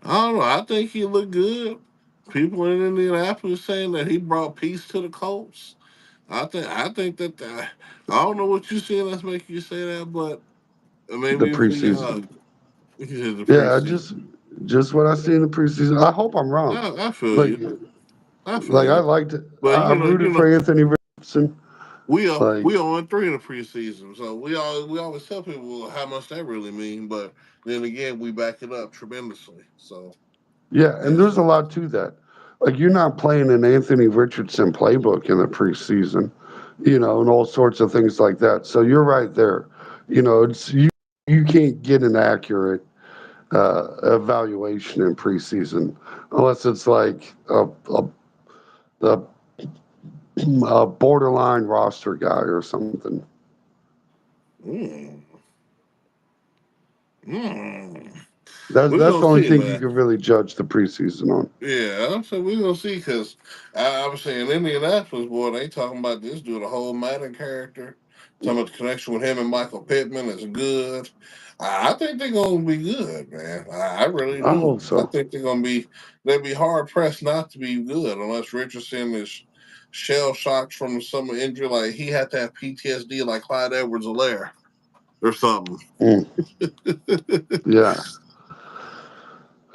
I don't know. I think he looked good. People in Indianapolis saying that he brought peace to the Colts. I think that I don't know what you see that's making you say that, but The maybe if we preseason. the Yeah, preseason. just what I see in the preseason. I hope I'm wrong. I feel Like you. I feel like you. But I rooted for Anthony Richardson. we Like on three in the preseason, so we always tell people how much that really mean. But then again, we back it up tremendously. So yeah, and it's there's a lot to that. Like you're not playing an Anthony Richardson playbook in the preseason. and all sorts of things like that. So you're right there. You can't get an accurate evaluation in preseason unless it's like a, a borderline roster guy or something. Mm. Mm. That's We're that's gonna the only see, thing you man. can really judge the preseason on. Yeah, I'm saying we're gonna see because I was saying Indianapolis, boy, they talking about this dude, a whole Madden character. Talking about the connection with him and Michael Pittman is good. I think they're gonna be good, man. I really I do. hope I so. think they'll be hard pressed not to be good unless Richardson is shell shocked from some injury, like he had to have PTSD like Clyde Edwards-Helaire or something. Mm, yeah.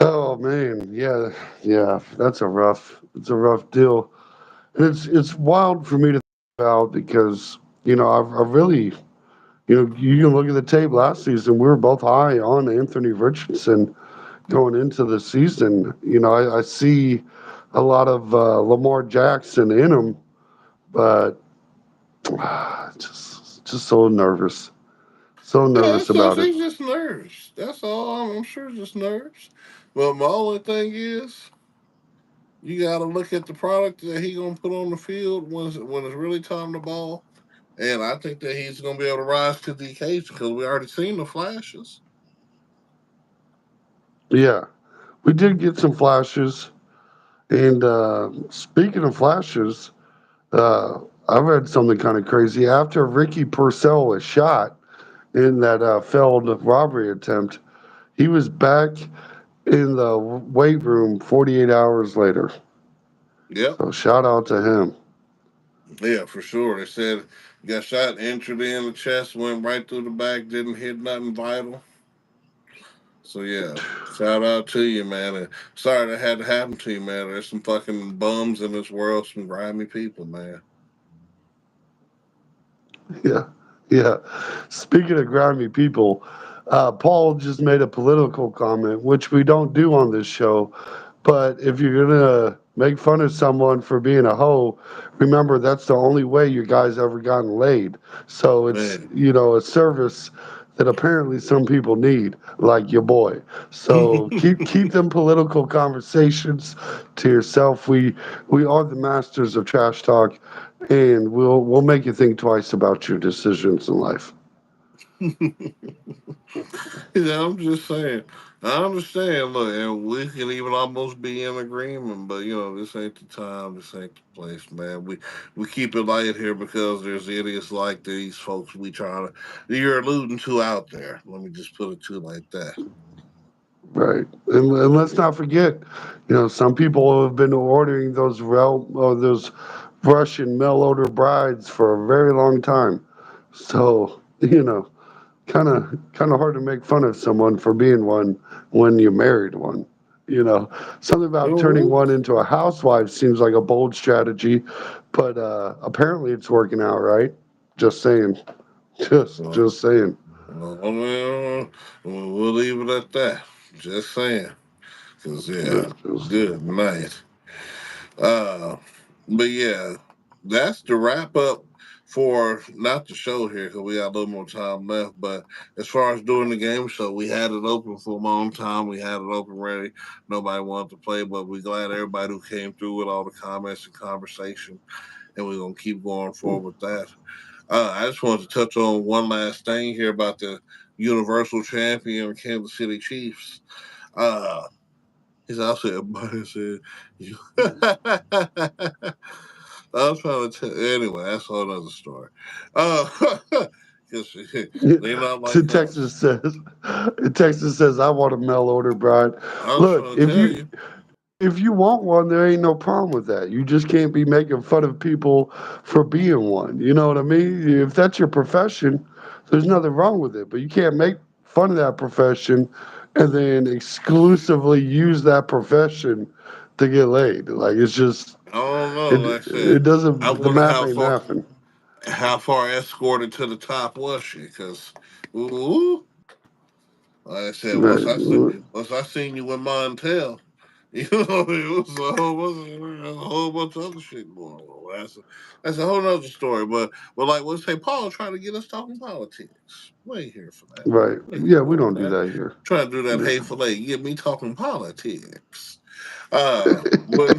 Oh man, yeah, yeah. It's a rough deal. And it's wild for me to think about because I've really you can look at the tape last season. We were both high on Anthony Richardson going into the season. I see a lot of Lamar Jackson in him, but just so nervous, so Yeah, nervous it's just about it. it's just nerves. That's all. I'm sure it's just nerves. But my only thing is, you got to look at the product that he gonna put on the field when it's really time to ball. And I think that he's gonna be able to rise to the occasion because we already seen the flashes. Yeah, we did get some flashes. And speaking of flashes, I read something kind of crazy. After Ricky Purcell was shot in that failed robbery attempt, he was back in the weight room 48 hours later. Yep. So shout out to him. Yeah, for sure. They said he got shot, entered in the chest, went right through the back, didn't hit nothing vital. So yeah, shout out to you, man. And sorry that had to happen to you, man. There's some fucking bums in this world, some grimy people, man. Yeah, yeah. Speaking of grimy people, Paul just made a political comment, which we don't do on this show. But if you're gonna make fun of someone for being a hoe, remember that's the only way you guys ever gotten laid. So it's Man. a service that apparently some people need, like your boy. So keep them political conversations to yourself. We are the masters of trash talk, and we'll make you think twice about your decisions in life. Yeah, I'm just saying. I understand. Look, and we can even almost be in agreement, but this ain't the time. This ain't the place, man. We keep it light here because there's idiots like these folks we try to you're alluding to out there. Let me just put it to you like that. Right. And let's not forget, some people have been ordering those Russian mail order brides for a very long time. So, kind of hard to make fun of someone for being one when you married one. Something about turning Oh, one into a housewife seems like a bold strategy, but apparently it's working out, right? Just saying. well, Just saying. well, we'll leave it at that. Just saying. Cause yeah, Just, good night. Uh, but yeah, that's the wrap up for not the show here because we got a little more time left. But as far as doing the game show, we had it open for a long time. We had it open ready. Nobody wanted to play, but we're glad everybody who came through with all the comments and conversation, and we're gonna keep going forward with that. I just wanted to touch on one last thing here about the Universal Champion Kansas City Chiefs. Uh, He's also everybody said you. I was trying to tell. Anyway, that's a whole other story. Because Yeah. they not So like Texas us. says, Texas says, I want a mail order bride. I was Look, trying to if tell you you. if you want one, there ain't no problem with that. You just can't be making fun of people for being one. You know what I mean? If that's your profession, there's nothing wrong with it. But you can't make fun of that profession and then exclusively use that profession to get laid. Like it's just I don't know. it Like I said, it I doesn't the wonder math ain't mathing. how far escorted to the top was she? Because ooh, like I said, Right. once I seen you with Montel. It was a whole bunch of other shit going on. That's a whole other story. But like let's say Paul trying to get us talking politics. We ain't here for that. Right. We ain't Yeah, we doing don't do that. that here. Trying to do that Yeah. hateful thing. Get me talking politics. But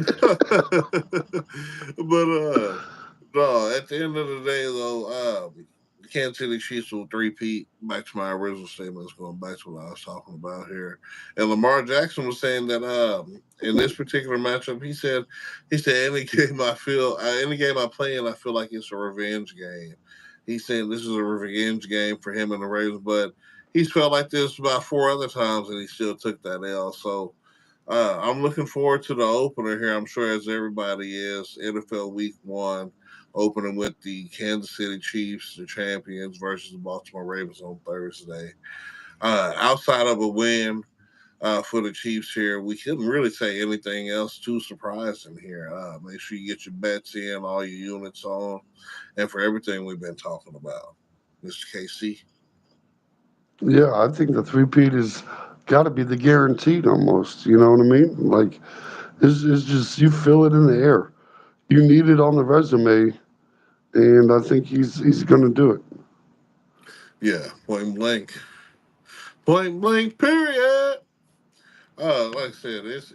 no. At the end of the day, though, the Kansas City Chiefs will three-peat. Back to my original statements, going back to what I was talking about here. And Lamar Jackson was saying that in this particular matchup, he said any game I play in, I feel like it's a revenge game. He's saying this is a revenge game for him and the Ravens, but he's felt like this about four other times, and he still took that L. So I'm looking forward to the opener here. I'm sure as everybody is. NFL Week One, opening with the Kansas City Chiefs, the champions, versus the Baltimore Ravens on Thursday. Outside of a win for the Chiefs here, we couldn't really say anything else too surprising here. Make sure you get your bets in, all your units on, and for everything we've been talking about, Mr. KC. Yeah, I think the three-peat is got to be the guaranteed almost. You know what I mean? Like, it's just, you feel it in the air. You need it on the resume, and I think he's going to do it. Yeah, point blank, period. Like I said, it's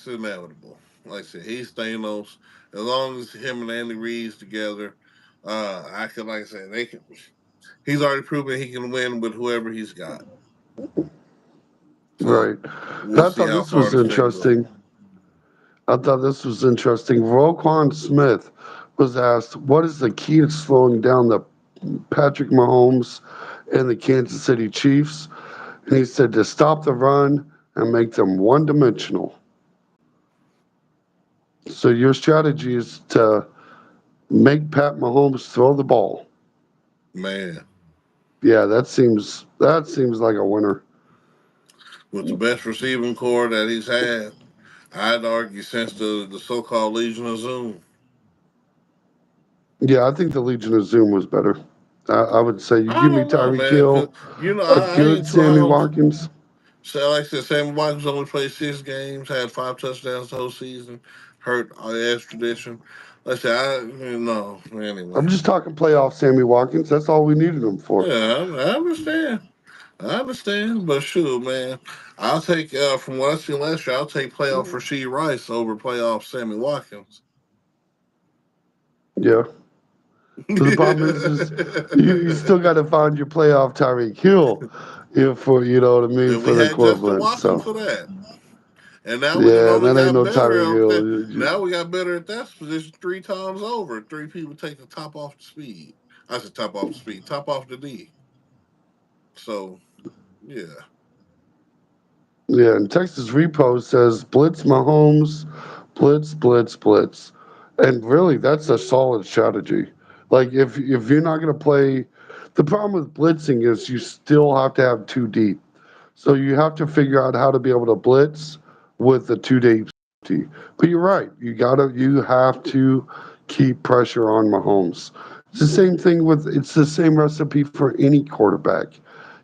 inevitable. Like I said, he's Thanos. As long as him and Andy Reid's together, I can like I said, they can. He's already proven he can win with whoever he's got. So Right. we'll I see thought how this far was this thing goes. interesting. I thought this was interesting. Roquan Smith was asked, "What is the key to slowing down the Patrick Mahomes and the Kansas City Chiefs?" And he said to stop the run and make them one-dimensional. So your strategy is to make Pat Mahomes throw the ball. Man, Yeah, that seems like a winner. with the best receiving core that he's had, I'd argue since the so-called Legion of Zoom. Yeah, I think the Legion of Zoom was better. I would say you I give me don't know, Tyreek man, because Hill, a I good ain't too Sammy high. Watkins. So like I said, Sammy Watkins only played 6 games, had 5 touchdowns the whole season, hurt extradition. Like I said, I'm anyway. just talking playoff Sammy Watkins. That's all we needed him for. Yeah, I understand. I understand, but shoot, man, I'll take from what I seen last year. I'll take playoff Rasheed Rice over playoff Sammy Watkins. Yeah. But the problem is you still got to find your playoff Tyreek Hill, for you know what I mean, And we for the had Justin equivalent. Watson So for that. And now yeah, we that ain't got no better Tyreek at that. Hill. Now we got better at that position 3 times over. 3 people take the top off the speed. I said top off the speed, top off the D. So yeah, Yeah, and Texas Repo says blitz Mahomes, blitz, blitz, blitz. And really that's a solid strategy. Like if you're not gonna play, the problem with blitzing is you still have to have two deep. So you have to figure out how to be able to blitz with the two deep safety. But you're right. You have to keep pressure on Mahomes. It's the same thing with it's the same recipe for any quarterback.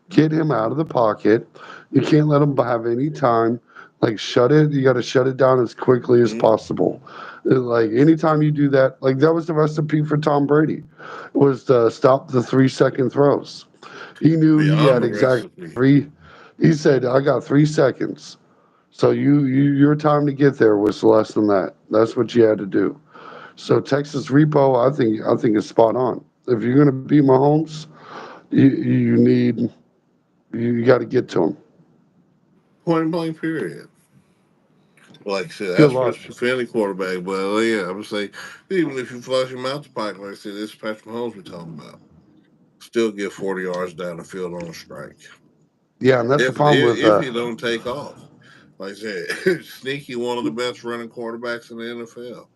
Get him out of the pocket. You can't let him have any time. Like shut it. You got to shut it down as quickly as hmm possible. Like anytime you do that, like that was the recipe for Tom Brady, was to stop the 3 second throws. He knew he beyond had the exactly recipe. three. He said, "I got 3 seconds." So your time to get there was less than that. That's what you had to do. So Texas Repo, I think is spot on. If you're going to beat Mahomes, you got to get to him. Point blank period. Like I said, Good that's luck. risky for any quarterback. But yeah, I would say even if you flush him out the pocket, like I said, this is Patrick Mahomes we're talking about. Still get 40 yards down the field on a strike. Yeah, and that's the problem with If he don't take off. Like I said, sneaky one of the best running quarterbacks in the NFL.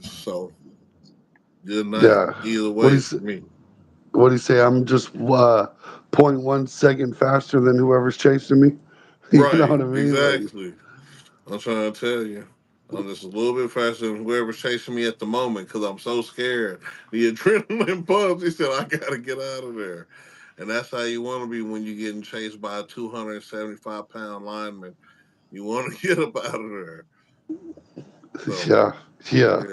So good night. yeah. Either What way he for me. what he say? I'm just point 1 second faster than whoever's chasing me. You know Right, what I mean? Like exactly. I'm trying to tell you. I'm just a little bit faster than whoever's chasing me at the moment because I'm so scared. The adrenaline pumps. He said, I got to get out of there. And that's how you want to be when you're getting chased by a 275-pound lineman You want to get up out of there. So Yeah, yeah,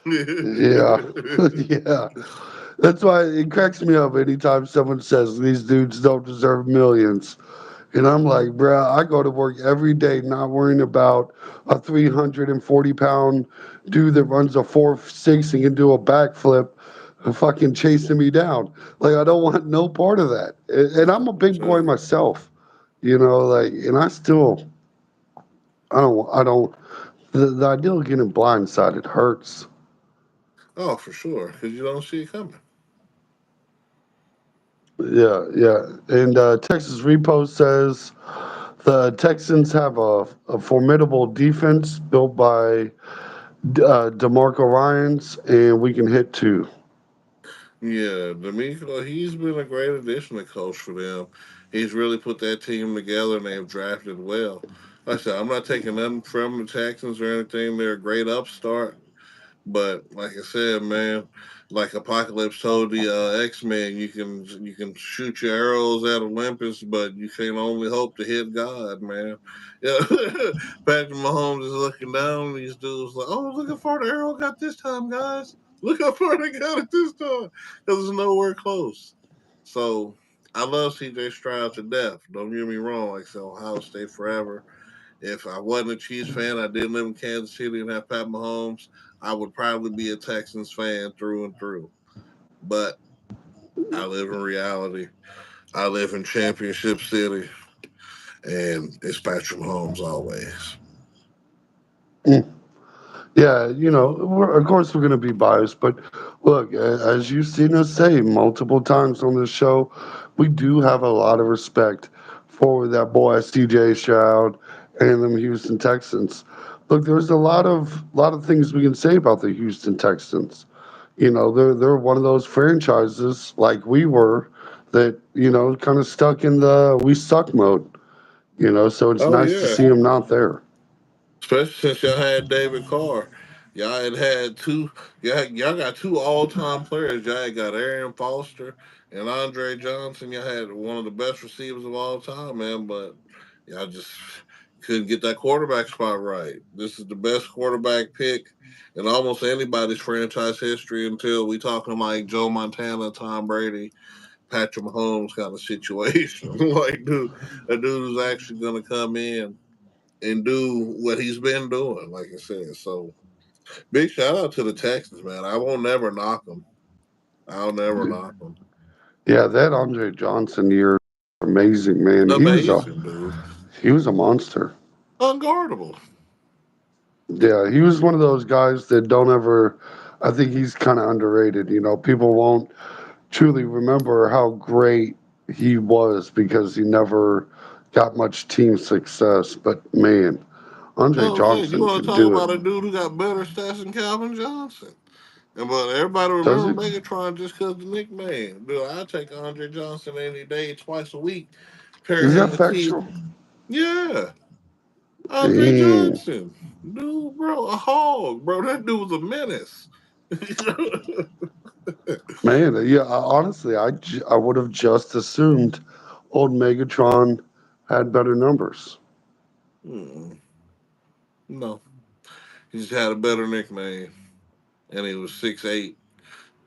yeah. yeah, yeah. That's why it cracks me up anytime someone says these dudes don't deserve millions. And I'm like, bruh, I go to work every day not worrying about a 340-pound dude that runs a 4.6 and can do a backflip fucking chasing me down. Like, I don't want no part of that. And I'm a I'm big boy telling you. myself, like, and I don't, the idea of getting blindsided hurts. Oh, for sure, because you don't see it coming. Yeah, yeah. And Texas Repo says the Texans have a formidable defense built by DeMarco Ryans, and we can hit two. Yeah, D'Amico, he's been a great addition to coach for them. He's really put that team together, and they've drafted well. Like I said, I'm not taking nothing from the Texans or anything. They're a great upstart. But like I said, man, like Apocalypse told the X-Men, you can shoot your arrows at Olympus, but you can only hope to hit God, man. Yeah, Patrick Mahomes is looking down. These dudes like, oh, look how far the arrow got this time, guys. Look how far they got it this time, because it's nowhere close. So I love CJ Stroud to death. Don't get me wrong. Like I said, Ohio State forever. If I wasn't a Chiefs fan, I didn't live in Kansas City and have Pat Mahomes, I would probably be a Texans fan through and through. But I live in reality. I live in Championship City, and it's Patrick Mahomes always. Mm. Yeah, of course we're going to be biased, but look, as you've seen us say multiple times on this show, we do have a lot of respect for that boy CJ Stroud and them Houston Texans. Look, there's a lot of things we can say about the Houston Texans. They're one of those franchises like we were that kind of stuck in the we suck mode. So it's Oh nice to yeah, see them not there. especially since y'all had David Carr. Y'all had two. Y'all got two all-time players. Y'all had got Aaron Foster and Andre Johnson. Y'all had one of the best receivers of all time, man. But y'all just couldn't get that quarterback spot right. This is the best quarterback pick in almost anybody's franchise history until we talking like Joe Montana, Tom Brady, Patrick Mahomes kind of situation. Like, dude, a dude who's actually going to come in and do what he's been doing, like I said. So big shout out to the Texans, man. I won't never knock them. I'll never knock them. Yeah, that Andre Johnson year, amazing man. Amazing, dude. He was a monster. Unguardable. Yeah, he was one of those guys that don't ever. I think he's kind of underrated. People won't truly remember how great he was because he never got much team success. But man, Andre No, I'm saying, you Johnson want to could talk do it. about a dude who got better stats than Calvin Johnson. And but everybody Does remember he? Megatron just because the nickname. Dude, I take Andre Johnson any day, twice a week. Pair Is that him with T. factual? Yeah, Andre Dang, Johnson. Dude, bro, a hog, bro. That dude was a menace. man. Yeah, honestly, I would have just assumed old Megatron had better numbers. Mm, no, he just had a better nickname, and he was 6'8".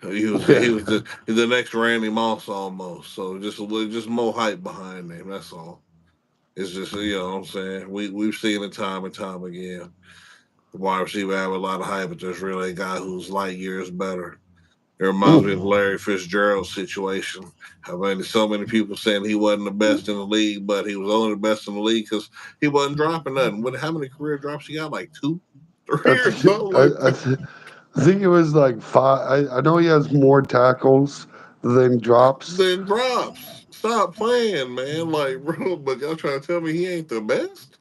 He was the next Randy Moss almost. So just a little, just more hype behind him. That's all. It's just what I'm saying. We've seen it time and time again. The wide receiver have a lot of hype, but there's really a guy who's light years better. It reminds me of the Mm. Larry Fitzgerald situation. I mean, there's so many people saying he wasn't the best in the league, but he was only the best in the league because he wasn't dropping nothing. How many career drops he got? Like two, I, three, or th- something I, like I, that. th- I think it was like five. I know he has more tackles than drops, Then drops. Stop playing, man. Like, bro, but y'all trying to tell me he ain't the best?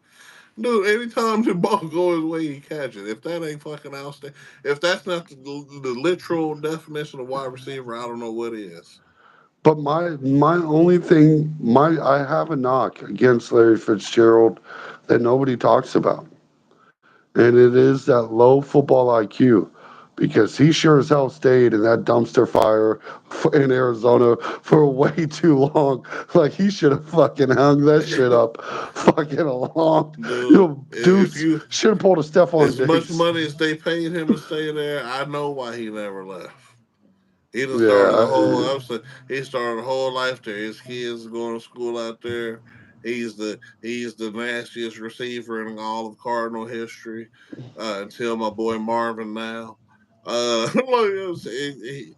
Dude, anytime the ball goes his way, he catch it. If that ain't fucking outstanding, if that's not the literal definition of wide receiver, I don't know what is. but my only thing, my I have a knock against Larry Fitzgerald that nobody talks about, and it is that low football IQ. because he sure as hell stayed in that dumpster fire in Arizona for way too long. Like he should have fucking hung that shit up fucking along. You Dude, know, if dudes you should have pulled a Stephon as much Diggs. money as they paid him to stay there, I know why he never left. He done started a Yeah, whole. I was like, he started a whole life there. His kids going to school out there. He's the nastiest receiver in all of Cardinal history until my boy Marvin now. Like I was saying,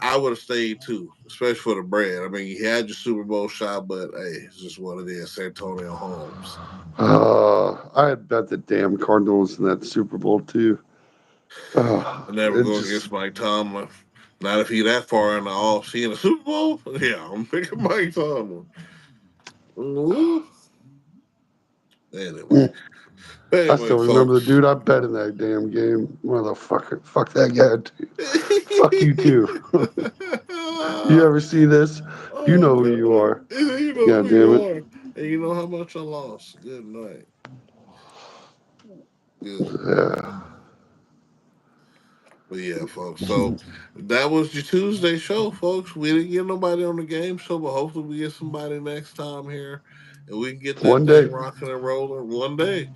I would have stayed too, especially for the bread. I mean, you had your Super Bowl shot, but hey, it's just what it is. Santonio Holmes. I had bet the damn Cardinals in that Super Bowl too. I never It go just against Mike Tomlin. Not if he that far in the off. See in the Super Bowl? Yeah, I'm picking Mike Tomlin. Ooh. Anyway, I still remember the folks. dude I bet in that damn game. Motherfucker. Fuck that guy too. Fuck you too. You ever see this? You Oh know who you God! are. You know God who you damn it. are, and you know how much I lost. Good night. Good night. Yeah. But yeah, folks. So that was your Tuesday show, folks. We didn't get nobody on the game show, but hopefully we get somebody next time here, and we can get that One thing day. rocking and rolling. One day,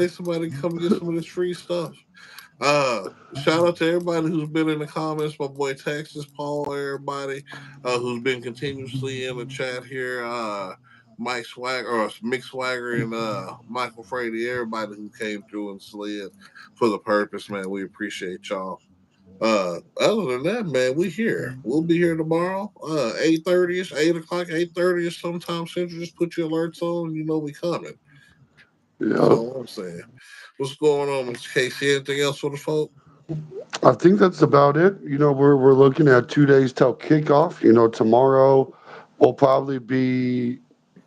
somebody come get some of this free stuff. Shout out to everybody who's been in the comments. My boy Texas, Paul, everybody who's been continuously in the chat here. Mike Swagger or Mick Swagger and Michael Frady, everybody who came through and slid for the purpose, man. We appreciate y'all. Other than that, man, we here. We'll be here tomorrow. 8:30 ish, 8 o'clock, 8:30 ish sometime central. Just put your alerts on, you know we coming. That's Yeah. all I'm saying. What's going on, Mr. Casey? Anything else for the folk? I think that's about it. We're looking at 2 days till kickoff. Tomorrow will probably be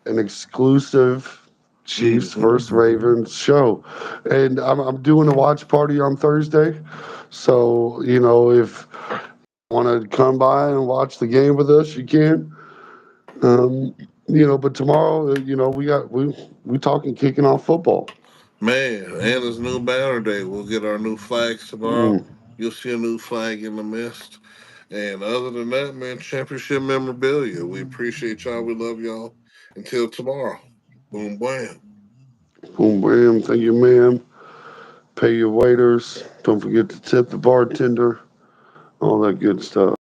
an exclusive Chiefs Mm-hmm. versus Ravens show, and I'm doing a watch party on Thursday. So if you want to come by and watch the game with us, you can. But tomorrow, we talking kicking off football. Man, and it's new banner day. We'll get our new flags tomorrow. Mm, You'll see a new flag in the mist. And other than that, man, championship memorabilia. We appreciate y'all. We love y'all. Until tomorrow. Boom, bam. boom, bam. Thank you, ma'am. Pay your waiters. Don't forget to tip the bartender. All that good stuff.